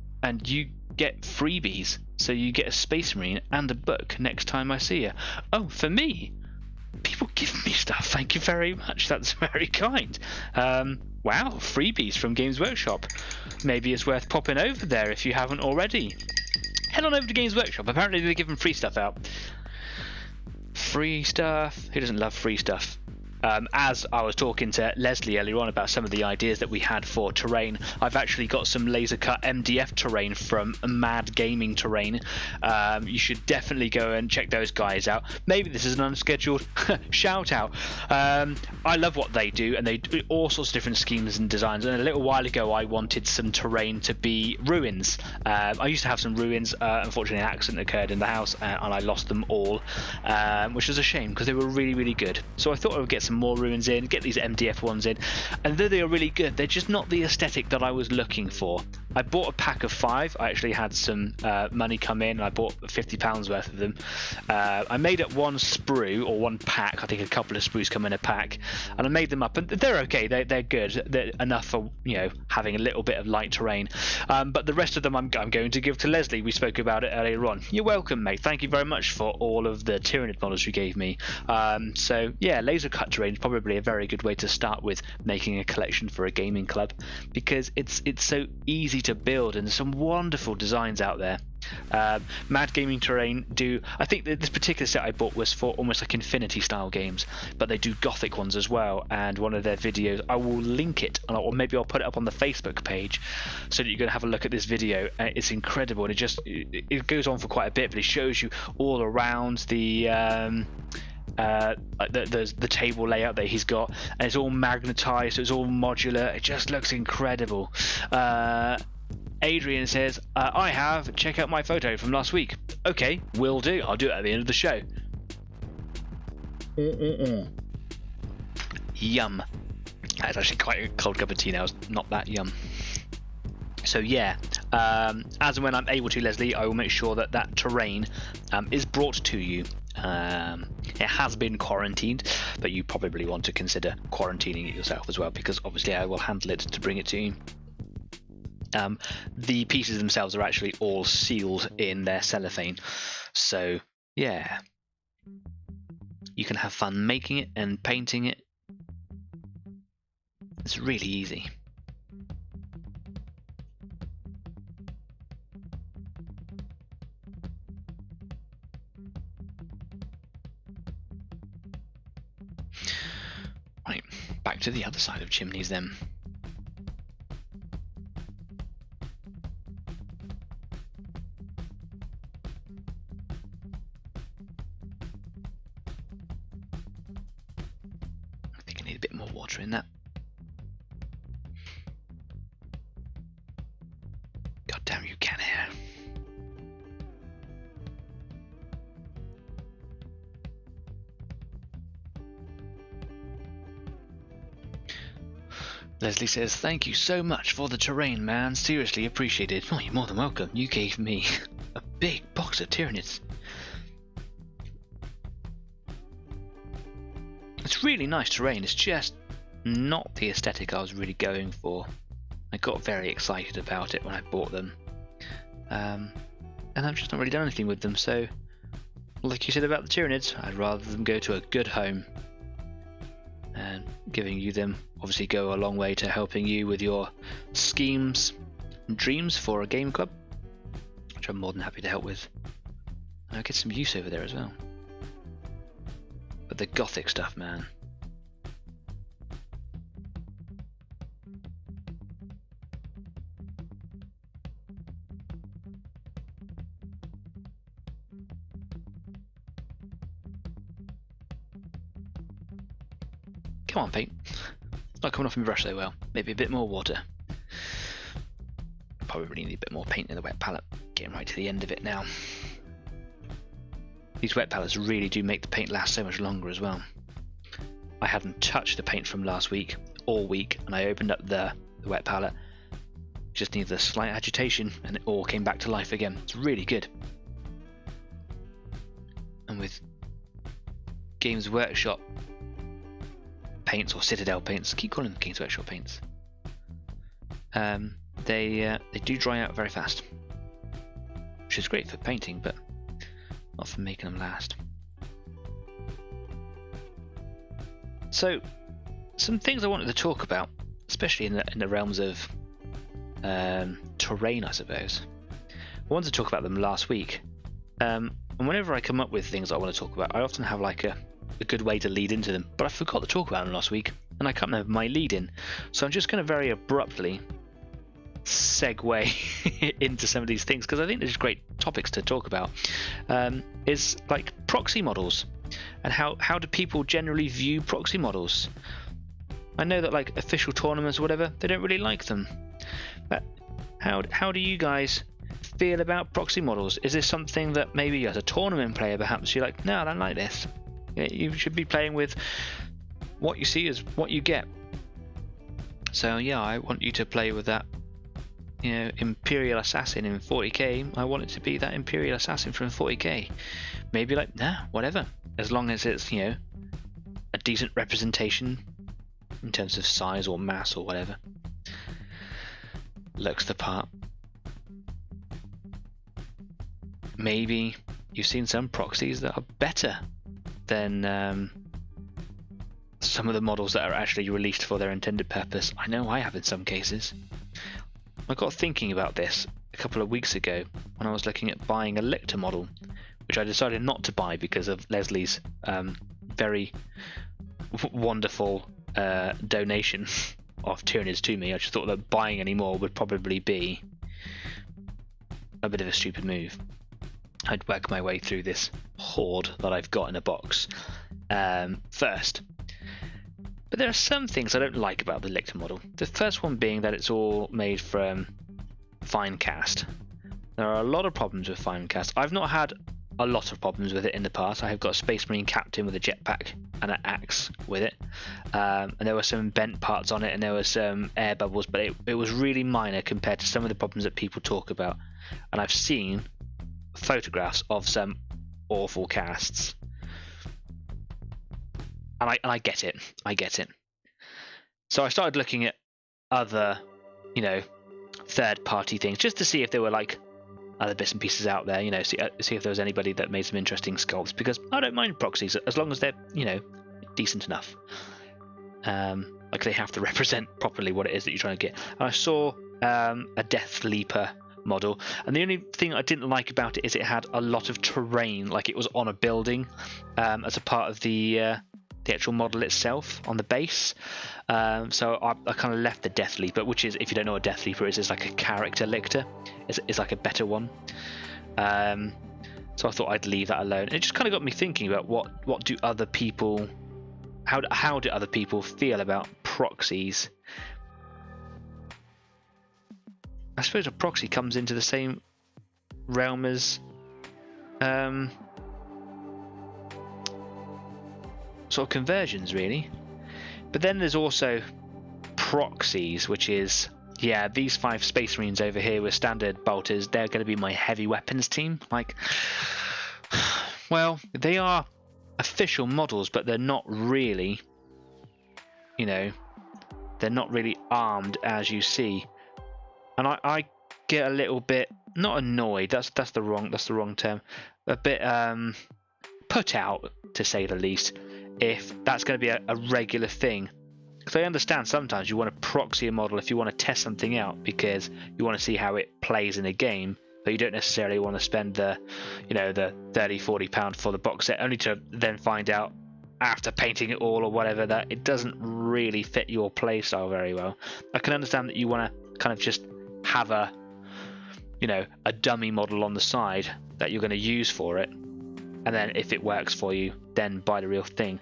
freebies. So you get a Space Marine and a book next time I see you. Oh, for me? People give me stuff. Thank you very much. That's very kind. Wow, freebies from Games Workshop. Maybe it's worth popping over there if you haven't already. Head on over to Games Workshop. Apparently they're giving free stuff out. Free stuff? Who doesn't love free stuff? As I was talking to Leslie earlier on about some of the ideas that we had for terrain, I've actually got some laser cut MDF terrain from Mad Gaming Terrain. You should definitely go and check those guys out. Maybe this is an unscheduled shout out. I love what they do, and they do all sorts of different schemes and designs. And a little while ago I wanted some terrain to be ruins. I used to have some ruins. Unfortunately an accident occurred in the house and I lost them all, which was a shame because they were really, really good. So I thought I would get some more ruins in, get these MDF ones in, and though they are really good, they're just not the aesthetic that I was looking for. I bought a pack of 5. I actually had some money come in and I bought £50 worth of them. I made up one sprue, or one pack. I think a couple of sprues come in a pack, and I made them up, and they're okay. They're good. They're enough for, you know, having a little bit of light terrain. But the rest of them I'm going to give to Leslie. We spoke about it earlier on. You're welcome, mate. Thank you very much for all of the Tyranid models you gave me. So yeah, laser cut terrain is probably a very good way to start with making a collection for a gaming club, because it's so easy to build and there's some wonderful designs out there. Mad Gaming Terrain do, I think that this particular set I bought was for almost like Infinity style games, but they do Gothic ones as well, and one of their videos, I will link it, or maybe I'll put it up on the Facebook page so that you can have a look at this video. It's incredible, and it goes on for quite a bit, but it shows you all around the table layout that he's got, and it's all magnetized, so it's all modular. It just looks incredible. Adrian says, check out my photo from last week. Okay, will do. I'll do it at the end of the show. Yum. That's actually quite a cold cup of tea now. It's not that yum. So yeah, as and when I'm able to, Leslie, I will make sure that that terrain is brought to you. It has been quarantined, but you probably want to consider quarantining it yourself as well, because obviously I will handle it to bring it to you. The pieces themselves are actually all sealed in their cellophane, so yeah, you can have fun making it and painting it. It's really easy. back to the other side of chimneys then. I think I need a bit more water in that. God damn, you can here. Leslie says, thank you so much for the terrain, man. Seriously appreciated. Oh, you're more than welcome. You gave me a big box of Tyranids. It's really nice terrain. It's just not the aesthetic I was really going for. I got very excited about it when I bought them. And I've just not really done anything with them. So, like you said about the Tyranids, I'd rather them go to a good home. And giving you them obviously go a long way to helping you with your schemes and dreams for a game club, which I'm more than happy to help with. And I'll get some use over there as well. But the gothic stuff, man. Come on, paint. It's not coming off my brush so well. Maybe a bit more water. Probably really need a bit more paint in the wet palette. Getting right to the end of it now. These wet palettes really do make the paint last so much longer as well. I hadn't touched the paint from last week, all week, and I opened up the wet palette. Just needed a slight agitation and it all came back to life again. It's really good. And with Games Workshop paints, or Citadel paints, keep calling them Games Workshop paints, they do dry out very fast, which is great for painting, but not for making them last. So, some things I wanted to talk about, especially in the realms of terrain, I suppose. I wanted to talk about them last week, and whenever I come up with things I want to talk about, I often have like a good way to lead into them, but I forgot to talk about them last week, and I can't remember my lead in, so I'm just going to very abruptly segue into some of these things, because I think there's great topics to talk about. Is like proxy models, and how do people generally view proxy models. I know that like official tournaments or whatever, they don't really like them, but how do you guys feel about proxy models? Is this something that maybe as a tournament player perhaps you're like, no, I don't like this? You should be playing with what you see is what you get. So yeah, I want you to play with that, you know, Imperial Assassin in 40k. I want it to be that Imperial Assassin from 40k. Maybe like, nah, whatever. As long as it's, you know, a decent representation in terms of size or mass or whatever. Looks the part. Maybe you've seen some proxies that are better than some of the models that are actually released for their intended purpose. I know I have in some cases. I got thinking about this a couple of weeks ago when I was looking at buying a Lictor model, which I decided not to buy because of Leslie's very wonderful donation of Tyranids to me. I just thought that buying any more would probably be a bit of a stupid move. I'd work my way through this hoard that I've got in a box first. But there are some things I don't like about the Lictor model. The first one being that it's all made from fine cast. There are a lot of problems with fine cast. I've not had a lot of problems with it in the past. I have got a Space Marine Captain with a jetpack and an axe with it. And there were some bent parts on it and there were some air bubbles, but it was really minor compared to some of the problems that people talk about. And I've seen photographs of some awful casts, and I get it. I get it. So I started looking at other, you know, third-party things just to see if there were like other bits and pieces out there. You know, see if there was anybody that made some interesting sculpts, because I don't mind proxies as long as they're, you know, decent enough. Like they have to represent properly what it is that you're trying to get. And I saw a Death Leaper model, and the only thing I didn't like about it is it had a lot of terrain, like it was on a building as a part of the the actual model itself on the base. So I kind of left the Death Leaper, which is, if you don't know what Death Leaper is like a character lictor. It's like a better one. So I thought I'd leave that alone. It just kind of got me thinking about what do other people, how do other people feel about proxies? I suppose a proxy comes into the same realm as sort of conversions, really. But then there's also proxies, which is, yeah, these 5 Space Marines over here with standard bolters, they're going to be my heavy weapons team. Like, well, they are official models, but they're not really, you know, they're not really armed as you see. And I get a little bit, not annoyed, that's the wrong term, a bit put out, to say the least, if that's going to be a regular thing. Because I understand sometimes you want to proxy a model if you want to test something out because you want to see how it plays in a game, but you don't necessarily want to spend the, you know, the £30-40 for the box set, only to then find out after painting it all or whatever that it doesn't really fit your playstyle very well. I can understand that you want to kind of just have a, you know, a dummy model on the side that you're going to use for it, and then if it works for you, then buy the real thing.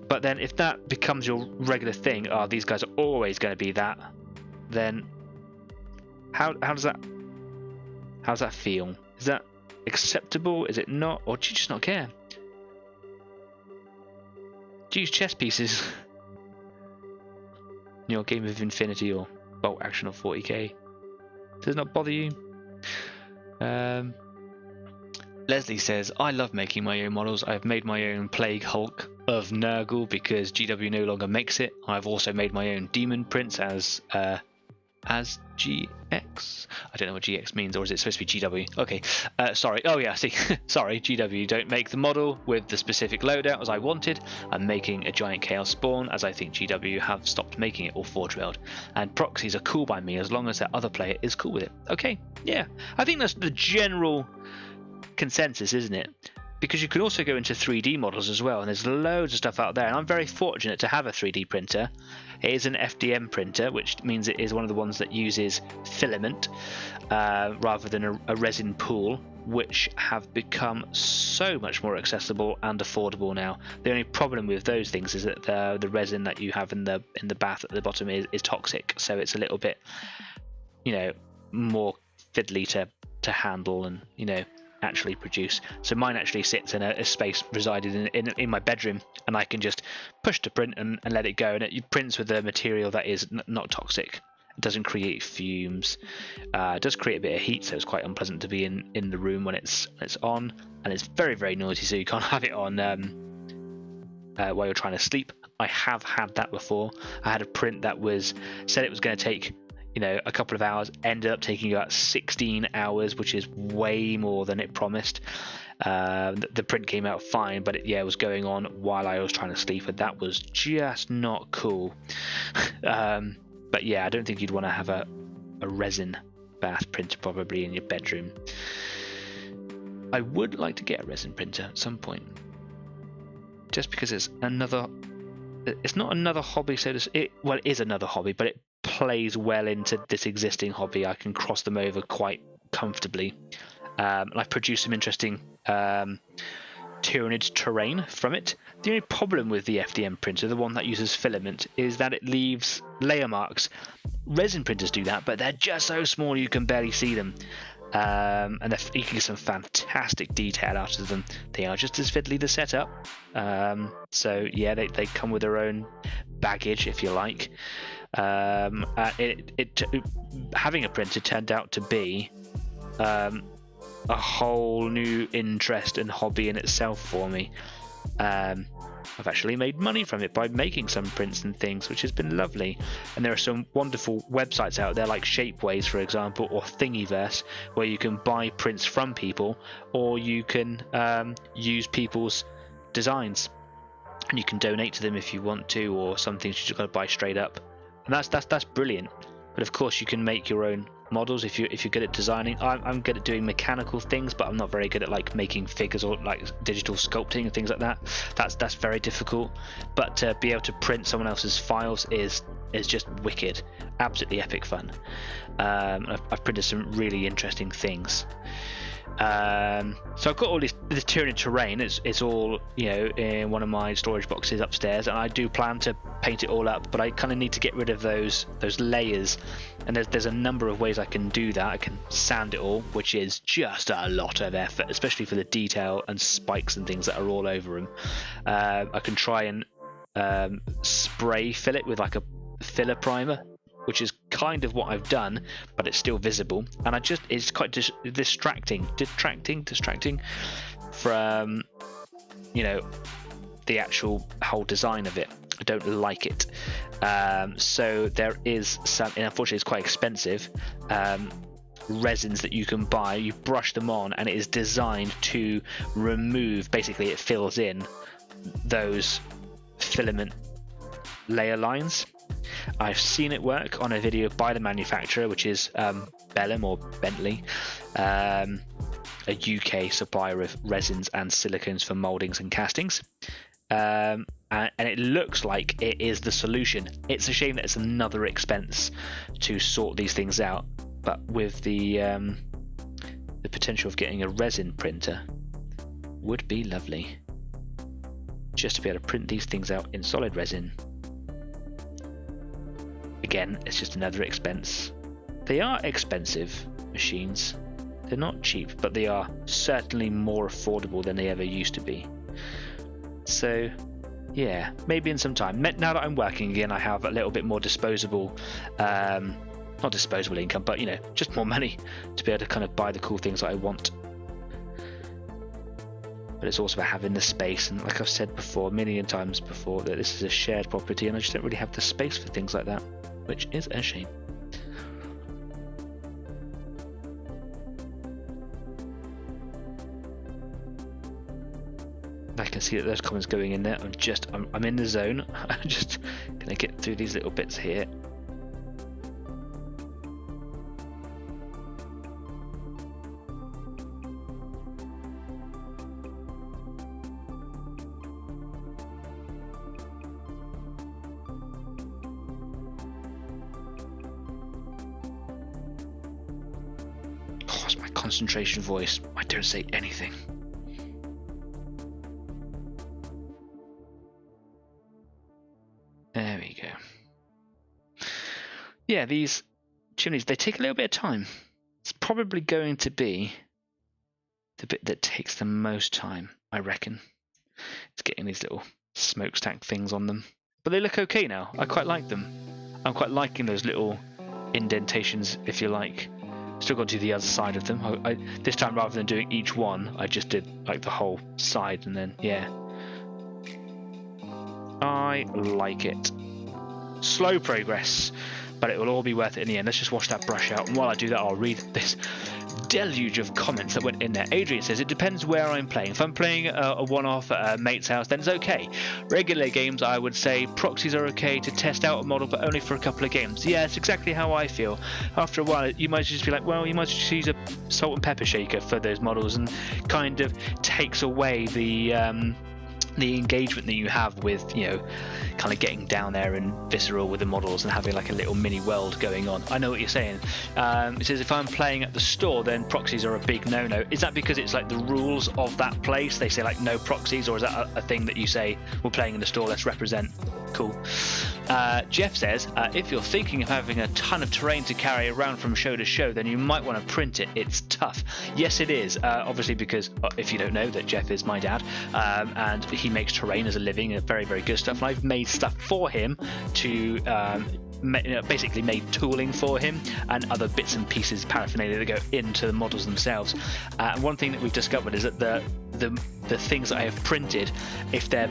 But then if that becomes your regular thing, oh, these guys are always going to be that, then how does that feel? Is that acceptable? Is it not? Or do you just not care? Do you use chess pieces in your Game of Infinity or Bolt Action or 40k? Does it not bother you? Leslie says, I love making my own models. I've made my own Plague Hulk of Nurgle because GW no longer makes it. I've also made my own Demon Prince as GX. I don't know what GX means, or is it supposed to be GW? Okay, sorry. Oh yeah, see, sorry, GW don't make the model with the specific loadout as I wanted. I'm making a giant Chaos Spawn as I think GW have stopped making it or Forge World. And proxies are cool by me as long as that other player is cool with it. Okay, yeah, I think that's the general consensus, isn't it? Because you can also go into 3D models as well, and there's loads of stuff out there, and I'm very fortunate to have a 3D printer. It is an FDM printer, which means it is one of the ones that uses filament rather than a resin pool, which have become so much more accessible and affordable now. The only problem with those things is that the resin that you have in the bath at the bottom is toxic, so it's a little bit, you know, more fiddly to handle and, you know, actually produce. So mine actually sits in a space resided in my bedroom, and I can just push to print and let it go, and it prints with a material that is not toxic. It doesn't create fumes. It does create a bit of heat, so it's quite unpleasant to be in the room when it's on, and it's very, very noisy, so you can't have it on while you're trying to sleep. I have had that before. I had a print that said it was going to take, you know, a couple of hours, ended up taking about 16 hours, which is way more than it promised. The print came out fine, but it was going on while I was trying to sleep, and that was just not cool. But yeah, I don't think you'd want to have a resin bath printer probably in your bedroom. I would like to get a resin printer at some point, just because it's not another hobby, so it is another hobby, but it plays well into this existing hobby. I can cross them over quite comfortably. I've produced some interesting Tyranids terrain from it. The only problem with the FDM printer, the one that uses filament, is that it leaves layer marks. Resin printers do that, but they're just so small you can barely see them. And you can get some fantastic detail out of them. They are just as fiddly to set up. So yeah, they come with their own baggage, if you like. Having a printer turned out to be a whole new interest and hobby in itself for me. I've actually made money from it by making some prints and things, which has been lovely. And there are some wonderful websites out there like Shapeways, for example, or Thingiverse, where you can buy prints from people, or you can use people's designs, and you can donate to them if you want to, or some things you just got to buy straight up. And that's brilliant. But of course you can make your own models if you're good at designing. I'm good at doing mechanical things, but I'm not very good at like making figures or like digital sculpting and things like that. That's very difficult. But to be able to print someone else's files is just wicked, absolutely epic fun. I've printed some really interesting things. So I've got all this Tyranid terrain. It's all, you know, in one of my storage boxes upstairs, and I do plan to paint it all up, but I kind of need to get rid of those layers, and there's a number of ways I can do that. I can sand it all, which is just a lot of effort, especially for the detail and spikes and things that are all over them. I can try and spray fill it with like a filler primer, which is kind of what I've done, but it's still visible, and it's quite distracting from, you know, the actual whole design of it. I don't like it. So there is some, and unfortunately it's quite expensive, resins that you can buy. You brush them on, and it is designed to remove, basically it fills in those filament layer lines. I've seen it work on a video by the manufacturer, which is Bellum or Bentley, a UK supplier of resins and silicones for mouldings and castings, and it looks like it is the solution. It's a shame that it's another expense to sort these things out, but with the potential of getting a resin printer would be lovely, just to be able to print these things out in solid resin. Again, it's just another expense. They are expensive machines. They're not cheap, but they are certainly more affordable than they ever used to be. So yeah, maybe in some time. Now that I'm working again, I have a little bit more disposable, not disposable income, but you know, just more money to be able to kind of buy the cool things that I want. But it's also about having the space, and like I've said before, a million times before, that this is a shared property, and I just don't really have the space for things like that, which is a shame. I can see that there's comments going in there. I'm in the zone. I'm just gonna get through these little bits here. Oh, it's my concentration voice. I don't say anything. There we go. Yeah, these chimneys, they take a little bit of time. It's probably going to be the bit that takes the most time, I reckon. It's getting these little smokestack things on them. But they look okay now. I quite like them. I'm quite liking those little indentations, if you like. Still got to do the other side of them. This time, rather than doing each one, I just did like the whole side, and then yeah. I like it. Slow progress, but it will all be worth it in the end. Let's just wash that brush out, and while I do that, I'll read this deluge of comments that went in there. Adrian says, it depends where I'm playing. If I'm playing a one-off at a mate's house, then it's okay. Regular games, I would say proxies are okay to test out a model, but only for a couple of games. Yeah, it's exactly how I feel. After a while, you might just be like, well, you might just use a salt and pepper shaker for those models, and kind of takes away the engagement that you have with, you know, kind of getting down there and visceral with the models and having like a little mini world going on. I know what you're saying. It says, if I'm playing at the store, then proxies are a big no-no. Is that because it's like the rules of that place? They say like no proxies, or is that a thing that you say, we're playing in the store, let's represent? Cool. Jeff says, if you're thinking of having a ton of terrain to carry around from show to show, then you might want to print it. It's tough. Yes, it is. Obviously, because if you don't know, that Jeff is my dad, and he makes terrain as a living, and very, very good stuff. And I've made stuff for him to basically made tooling for him and other bits and pieces, paraphernalia that go into the models themselves. And one thing that we've discovered is that the things that I have printed, if they're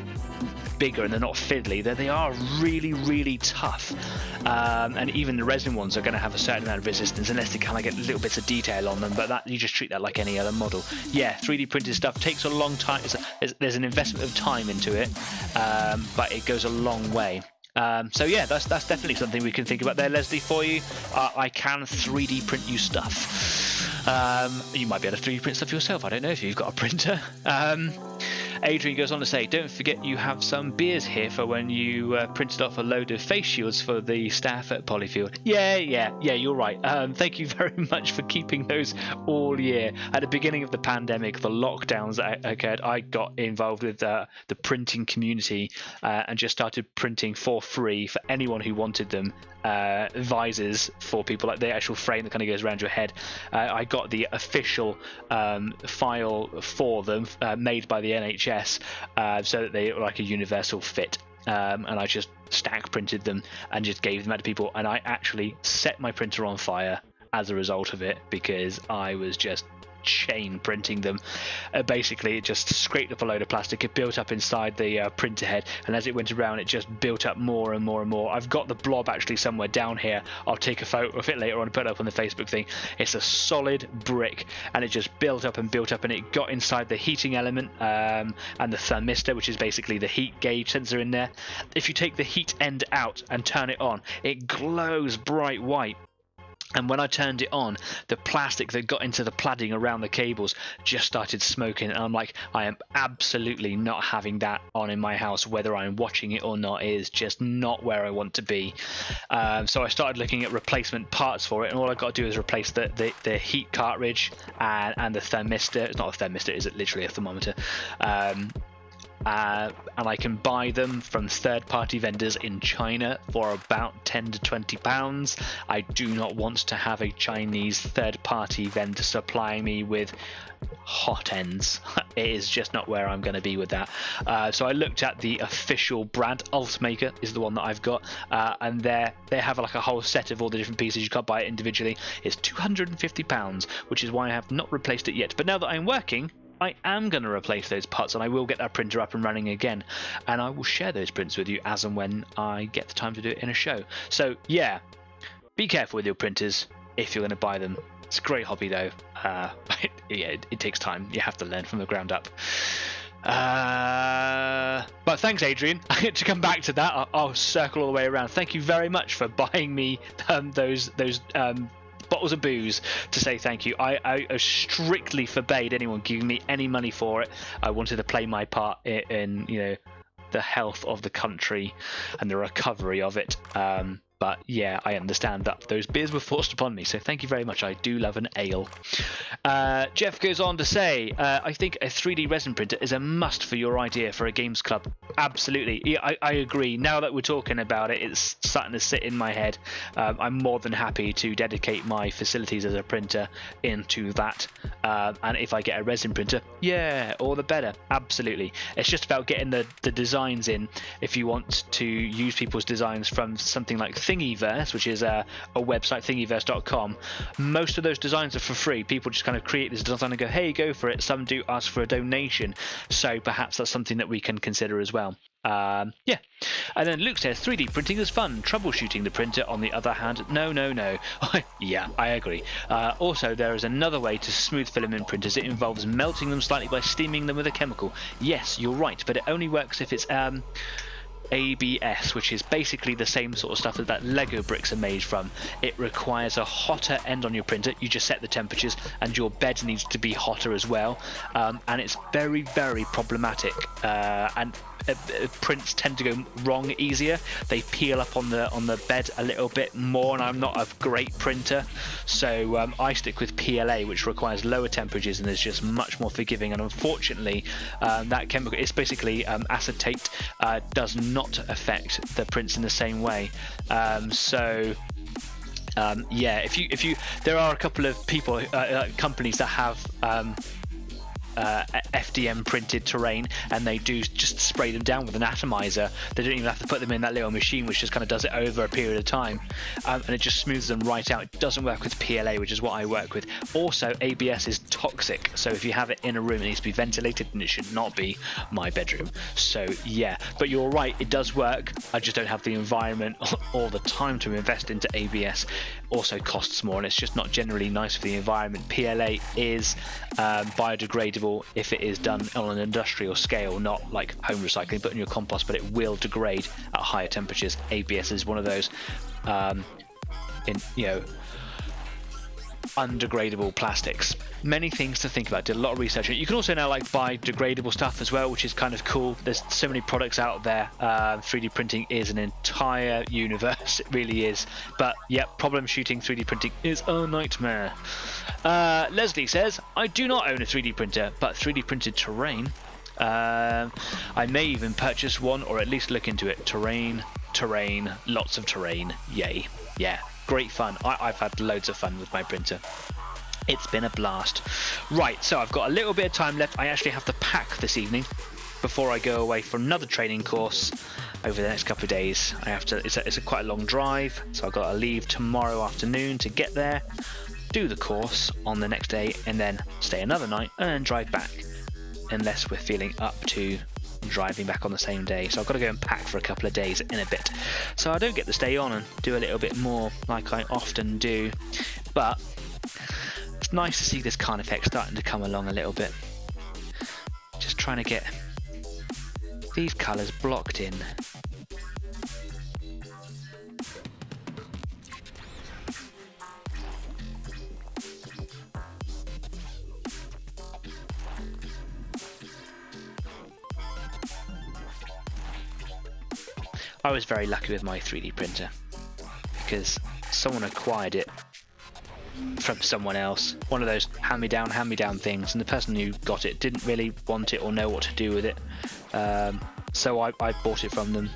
bigger and they're not fiddly, they are really, really tough, and even the resin ones are going to have a certain amount of resistance unless they kind of get little bits of detail on them, but that you just treat that like any other model. Yeah, 3D printed stuff takes a long time. There's an investment of time into it, but it goes a long way. So yeah, that's definitely something we can think about there, Leslie, for you. I can 3D print you stuff. You might be able to 3D print stuff yourself. I don't know if you've got a printer. Adrian goes on to say, don't forget you have some beers here for when you printed off a load of face shields for the staff at Polyfield. Yeah, you're right. Thank you very much for keeping those all year. At the beginning of the pandemic, the lockdowns that occurred, I got involved with the printing community and just started printing for free for anyone who wanted them. Visors for people, like the actual frame that kind of goes around your head. I got the official file for them made by the NHS so that they were like a universal fit, and I just stack printed them and just gave them out to people, and I actually set my printer on fire as a result of it because I was just chain printing them. Basically it just scraped up a load of plastic. It built up inside the printer head, and as it went around it just built up more and more and more. I've got the blob actually somewhere down here. I'll take a photo of it later on and put it up on the Facebook thing. It's a solid brick, and it just built up and built up, and it got inside the heating element and the thermistor, which is basically the heat gauge sensor in there. If you take the heat end out and turn it on, it glows bright white. And when I turned it on, the plastic that got into the cladding around the cables just started smoking. And I'm like, I am absolutely not having that on in my house, whether I'm watching it or not. It is just not where I want to be. So I started looking at replacement parts for it, and all I got to do is replace the heat cartridge and the thermistor. It's not a thermistor, is it? Literally a thermometer. And I can buy them from third-party vendors in China for about £10 to £20. I do not want to have a Chinese third-party vendor supplying me with hot ends. It is just not where I'm going to be with that. So I looked at the official brand. Ultimaker is the one that I've got, and they have like a whole set of all the different pieces. You can't buy it individually. It's £250, which is why I have not replaced it yet. But now that I'm working, I am going to replace those parts, and I will get that printer up and running again, and I will share those prints with you as and when I get the time to do it in a show. So yeah, be careful with your printers if you're going to buy them. It's a great hobby though. It takes time. You have to learn from the ground up. But thanks, Adrian. To come back to that, I'll circle all the way around. Thank you very much for buying me those bottles of booze to say thank you. I strictly forbade anyone giving me any money for it. I wanted to play my part in the health of the country and the recovery of it. But yeah, I understand that those beers were forced upon me, so thank you very much. I do love an ale. Jeff goes on to say, I think a 3D resin printer is a must for your idea for a games club. Absolutely. Yeah, I agree. Now that we're talking about it, it's starting to sit in my head. I'm more than happy to dedicate my facilities as a printer into that. And if I get a resin printer, yeah, all the better. Absolutely. It's just about getting the designs in. If you want to use people's designs from something like Thingiverse, which is a website, thingiverse.com, most of those designs are for free. People just kind of create this design and go, hey, go for it. Some do ask for a donation, so perhaps that's something that we can consider as well. Yeah. And then Luke says 3D printing is fun. Troubleshooting the printer, on the other hand, no. Yeah, I agree. Also, there is another way to smooth filament printers. It involves melting them slightly by steaming them with a chemical. Yes, you're right, but it only works if it's ABS, which is basically the same sort of stuff that Lego bricks are made from. It requires a hotter end on your printer. You just set the temperatures, and your bed needs to be hotter as well, and it's very, very problematic, and prints tend to go wrong easier. They peel up on the bed a little bit more, and I'm not a great printer, so I stick with PLA, which requires lower temperatures and is just much more forgiving. And unfortunately, that chemical, it's basically acetate, does not affect the prints in the same way. Yeah, if you there are a couple of people, companies that have FDM printed terrain, and they do just spray them down with an atomizer. They don't even have to put them in that little machine, which just kind of does it over a period of time, and it just smooths them right out. It doesn't work with PLA, which is what I work with. Also, ABS is toxic, so if you have it in a room, it needs to be ventilated, and it should not be my bedroom. So yeah, but you're right, it does work. I just don't have the environment or the time to invest into ABS. Also costs more, and it's just not generally nice for the environment. PLA is biodegradable degradable if it is done on an industrial scale, not like home recycling, put in your compost, but it will degrade at higher temperatures. ABS is one of those undegradable plastics. Many things to think about. Did a lot of research. You can also now like buy degradable stuff as well, which is kind of cool. There's so many products out there. 3D printing is an entire universe. It really is. But yeah, problem shooting 3D printing is a nightmare. Leslie says, I do not own a 3D printer, but 3D printed terrain. I may even purchase one, or at least look into it. Terrain, lots of terrain. Yay. Yeah, great fun. I've had loads of fun with my printer. It's been a blast. Right, so I've got a little bit of time left. I actually have to pack this evening before I go away for another training course over the next couple of days. I have to. It's a quite a long drive, so I've got to leave tomorrow afternoon to get there, do the course on the next day, and then stay another night and then drive back, unless we're feeling up to driving back on the same day. So I've got to go and pack for a couple of days in a bit, so I don't get to stay on and do a little bit more like I often do. But it's nice to see this Carnifex starting to come along a little bit. Just trying to get these colours blocked in. I was very lucky with my 3D printer because someone acquired it from someone else, one of those hand-me-down things, and the person who got it didn't really want it or know what to do with it, so I bought it from them.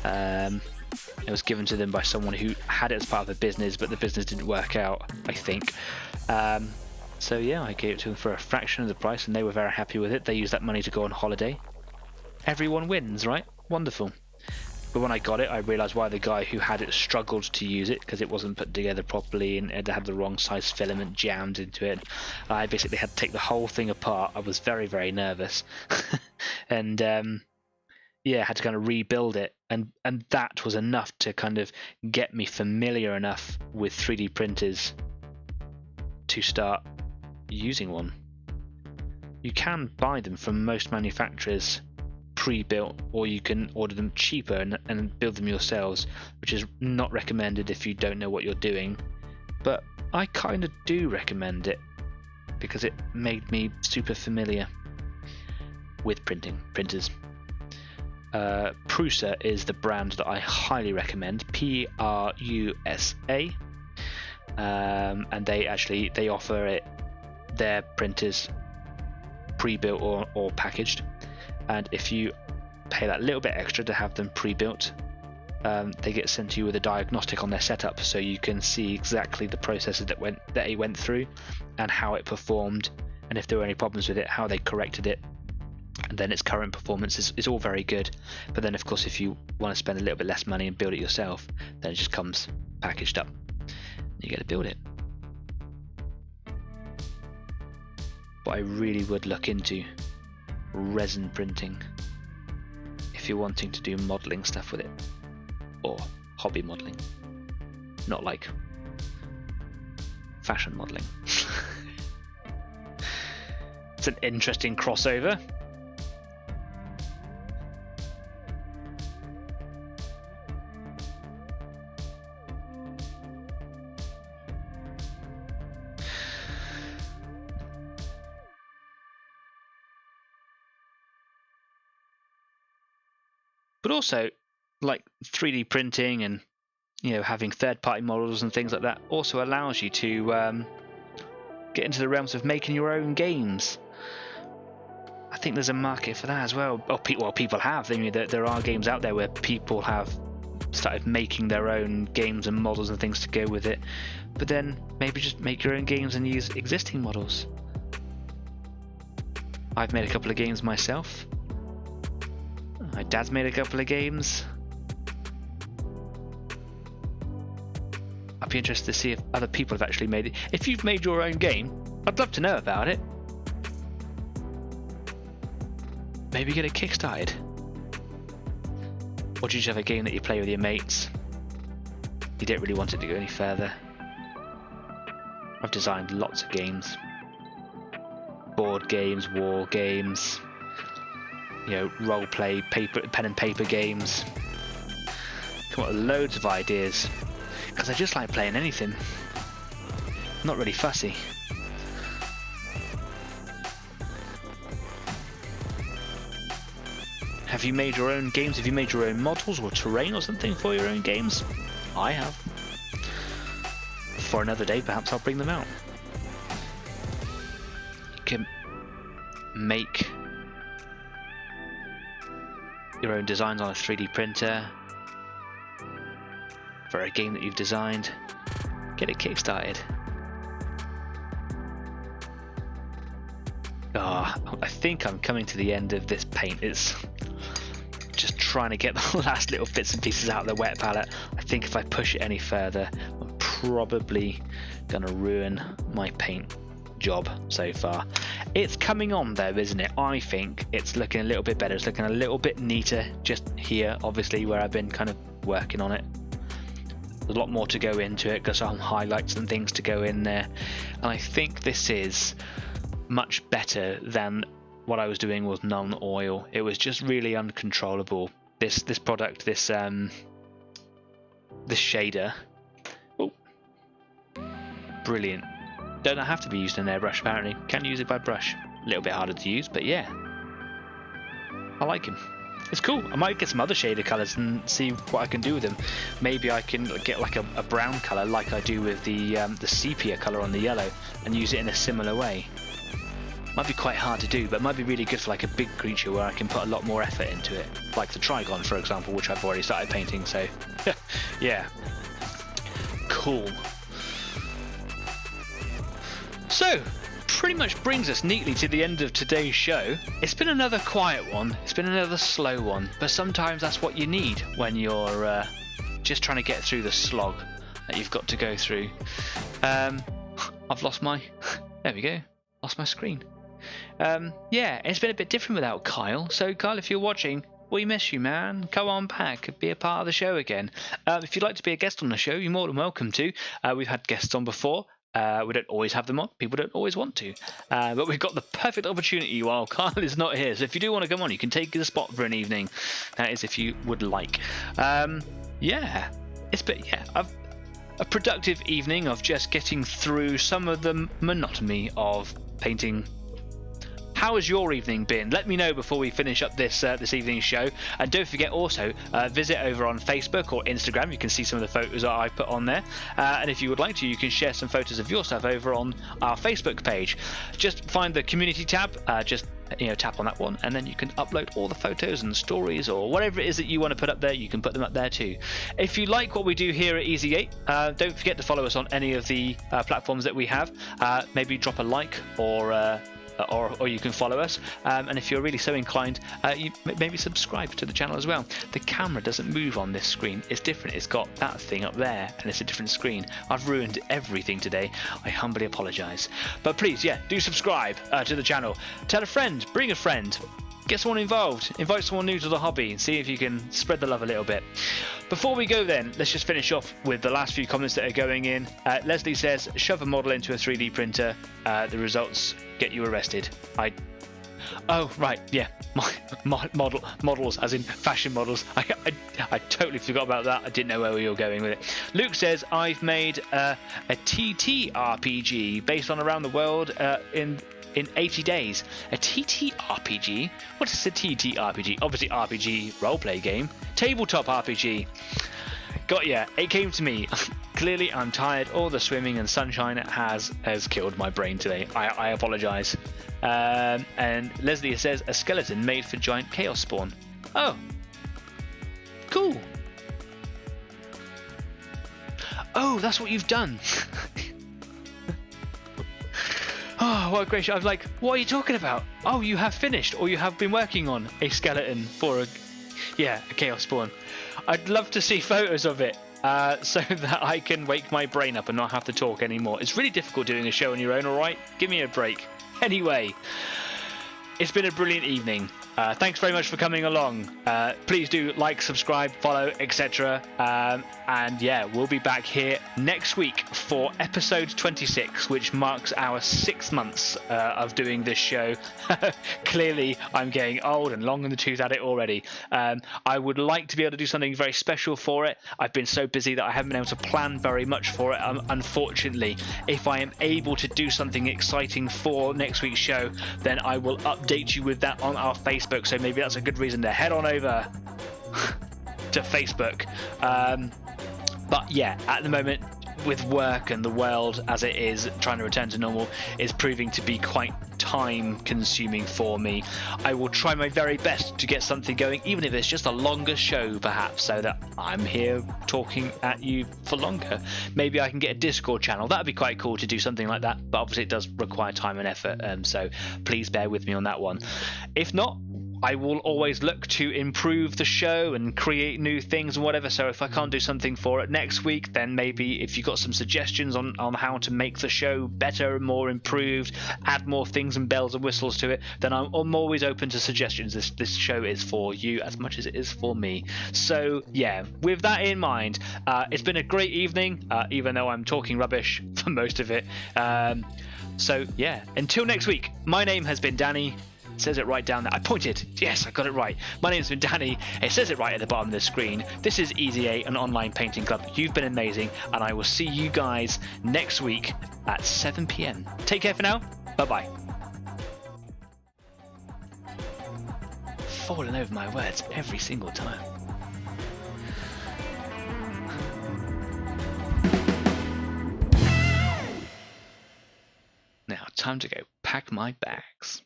It was given to them by someone who had it as part of a business, but the business didn't work out, I think. So yeah, I gave it to them for a fraction of the price, and they were very happy with it. They used that money to go on holiday. Everyone wins, right? Wonderful. But when I got it, I realised why the guy who had it struggled to use it, because it wasn't put together properly and it had the wrong size filament jammed into it. I basically had to take the whole thing apart. I was very, very nervous. And yeah, had to kind of rebuild it. And that was enough to kind of get me familiar enough with 3D printers to start using one. You can buy them from most manufacturers pre-built, or you can order them cheaper and build them yourselves, which is not recommended if you don't know what you're doing, but I kind of do recommend it because it made me super familiar with printers. Prusa is the brand that I highly recommend, Prusa, and they offer their printers pre-built or packaged. And if you pay that little bit extra to have them pre-built, they get sent to you with a diagnostic on their setup, so you can see exactly the processes that he went through and how it performed, and if there were any problems with it, how they corrected it, and then its current performance is all very good. But then, of course, if you want to spend a little bit less money and build it yourself, then it just comes packaged up. You get to build it. But I really would look into resin printing if you're wanting to do modeling stuff with it, or hobby modeling, not like fashion modeling. It's an interesting crossover. But also, like 3D printing and having third-party models and things like that also allows you to get into the realms of making your own games. I think there's a market for that as well. People have. I mean, there are games out there where people have started making their own games and models and things to go with it. But then maybe just make your own games and use existing models. I've made a couple of games myself. My dad's made a couple of games. I'd be interested to see if other people have actually made it. If you've made your own game, I'd love to know about it. Maybe get it kickstarted. Or do you just have a game that you play with your mates? You don't really want it to go any further. I've designed lots of games. board games, war games, you know, role play, pen and paper games. Come up with loads of ideas because I just like playing anything. Not really fussy. Have you made your own games? Have you made your own models or terrain or something for your own games? I have. For another day, perhaps I'll bring them out. You can make your own designs on a 3D printer for a game that you've designed. Get it kickstarted. Ah, oh, I think I'm coming to the end of this paint. It's just trying to get the last little bits and pieces out of the wet palette. I think if I push it any further, I'm probably gonna ruin my paint job so far. It's coming on though, isn't it? I think it's looking a little bit better. It's looking a little bit neater just here, obviously, where I've been kind of working on it. There's a lot more to go into it, got some highlights and things to go in there, and I think this is much better than what I was doing with non-oil. It was just really uncontrollable. This product, this shader, oh, brilliant. Don't have to be used in airbrush apparently. Can use it by brush. A little bit harder to use, but yeah, I like him. It's cool. I might get some other shader colours and see what I can do with them. Maybe I can get like a brown colour like I do with the sepia colour on the yellow and use it in a similar way. Might be quite hard to do, but might be really good for like a big creature where I can put a lot more effort into it. Like the Trigon, for example, which I've already started painting, so yeah. Cool. So, pretty much brings us neatly to the end of today's show. It's been another quiet one, it's been another slow one, but sometimes that's what you need when you're just trying to get through the slog that you've got to go through. I've lost my... there we go. Lost my screen. Yeah, it's been a bit different without Kyle. So Kyle, if you're watching, we miss you, man. Come on back, be a part of the show again. If you'd like to be a guest on the show, you're more than welcome to. We've had guests on before. We don't always have them on. People don't always want to. But we've got the perfect opportunity while Kyle is not here. So if you do want to come on, you can take the spot for an evening. That is if you would like. Yeah, it's been a productive evening of just getting through some of the monotony of painting. How has your evening been? Let me know before we finish up this this evening's show. And don't forget also, visit over on Facebook or Instagram. You can see some of the photos that I put on there. And if you would like to, you can share some photos of your stuff over on our Facebook page. Just find the community tab, tap on that one, and then you can upload all the photos and stories or whatever it is that you want to put up there. You can put them up there too. If you like what we do here at EasyGate, don't forget to follow us on any of the platforms that we have. Maybe drop a like or you can follow us, and if you're really so inclined, you maybe subscribe to the channel as well. The camera doesn't move on this screen. It's different. It's got that thing up there and it's a different screen. I've ruined everything today. I humbly apologize, but please, yeah, do subscribe to the channel. Tell a friend, bring a friend, get someone involved, invite someone new to the hobby, and see if you can spread the love a little bit. Before we go then, let's just finish off with the last few comments that are going in. Leslie says, shove a model into a 3D printer, the results get you arrested. Oh, right, yeah, models, as in fashion models. I totally forgot about that. I didn't know where we were going with it. Luke says, I've made a TT RPG based on Around the World in 80 days. A TTRPG? What is a TTRPG? Obviously RPG roleplay game. Tabletop RPG. Got ya. It came to me. Clearly I'm tired. All the swimming and sunshine has killed my brain today. I apologise. And Leslie says, a skeleton made for giant chaos spawn. Oh. Cool. Oh, that's what you've done. Oh, what a great show. I was like, what are you talking about? Oh, you have finished, or you have been working on a skeleton for a chaos spawn. I'd love to see photos of it so that I can wake my brain up and not have to talk anymore. It's really difficult doing a show on your own, alright? Give me a break. Anyway, it's been a brilliant evening. Thanks very much for coming along. Please do like, subscribe, follow, etc. And yeah, we'll be back here next week for episode 26, which marks our 6 months of doing this show. Clearly, I'm getting old and long in the tooth at it already. I would like to be able to do something very special for it. I've been so busy that I haven't been able to plan very much for it, unfortunately. If I am able to do something exciting for next week's show, then I will update you with that on our Facebook, so maybe that's a good reason to head on over to Facebook. But yeah, at the moment, with work and the world as it is, trying to return to normal is proving to be quite time consuming for me. I will try my very best to get something going, even if it's just a longer show perhaps, so that I'm here talking at you for longer. Maybe I can get a Discord channel. That'd be quite cool to do something like that, but obviously it does require time and effort, so please bear with me on that one. If not, I will always look to improve the show and create new things and whatever. So if I can't do something for it next week, then maybe if you've got some suggestions on how to make the show better, more improved, add more things and bells and whistles to it, then I'm always open to suggestions. This show is for you as much as it is for me. So yeah, with that in mind, it's been a great evening, even though I'm talking rubbish for most of it. So yeah, until next week, my name has been Danny. It says it right down there. I pointed. Yes, I got it right. My name's been Danny. It says it right at the bottom of the screen. This is Easy 8, an online painting club. You've been amazing, and I will see you guys next week at 7 p.m. Take care for now. Bye-bye. Falling over my words every single time. Now, time to go pack my bags.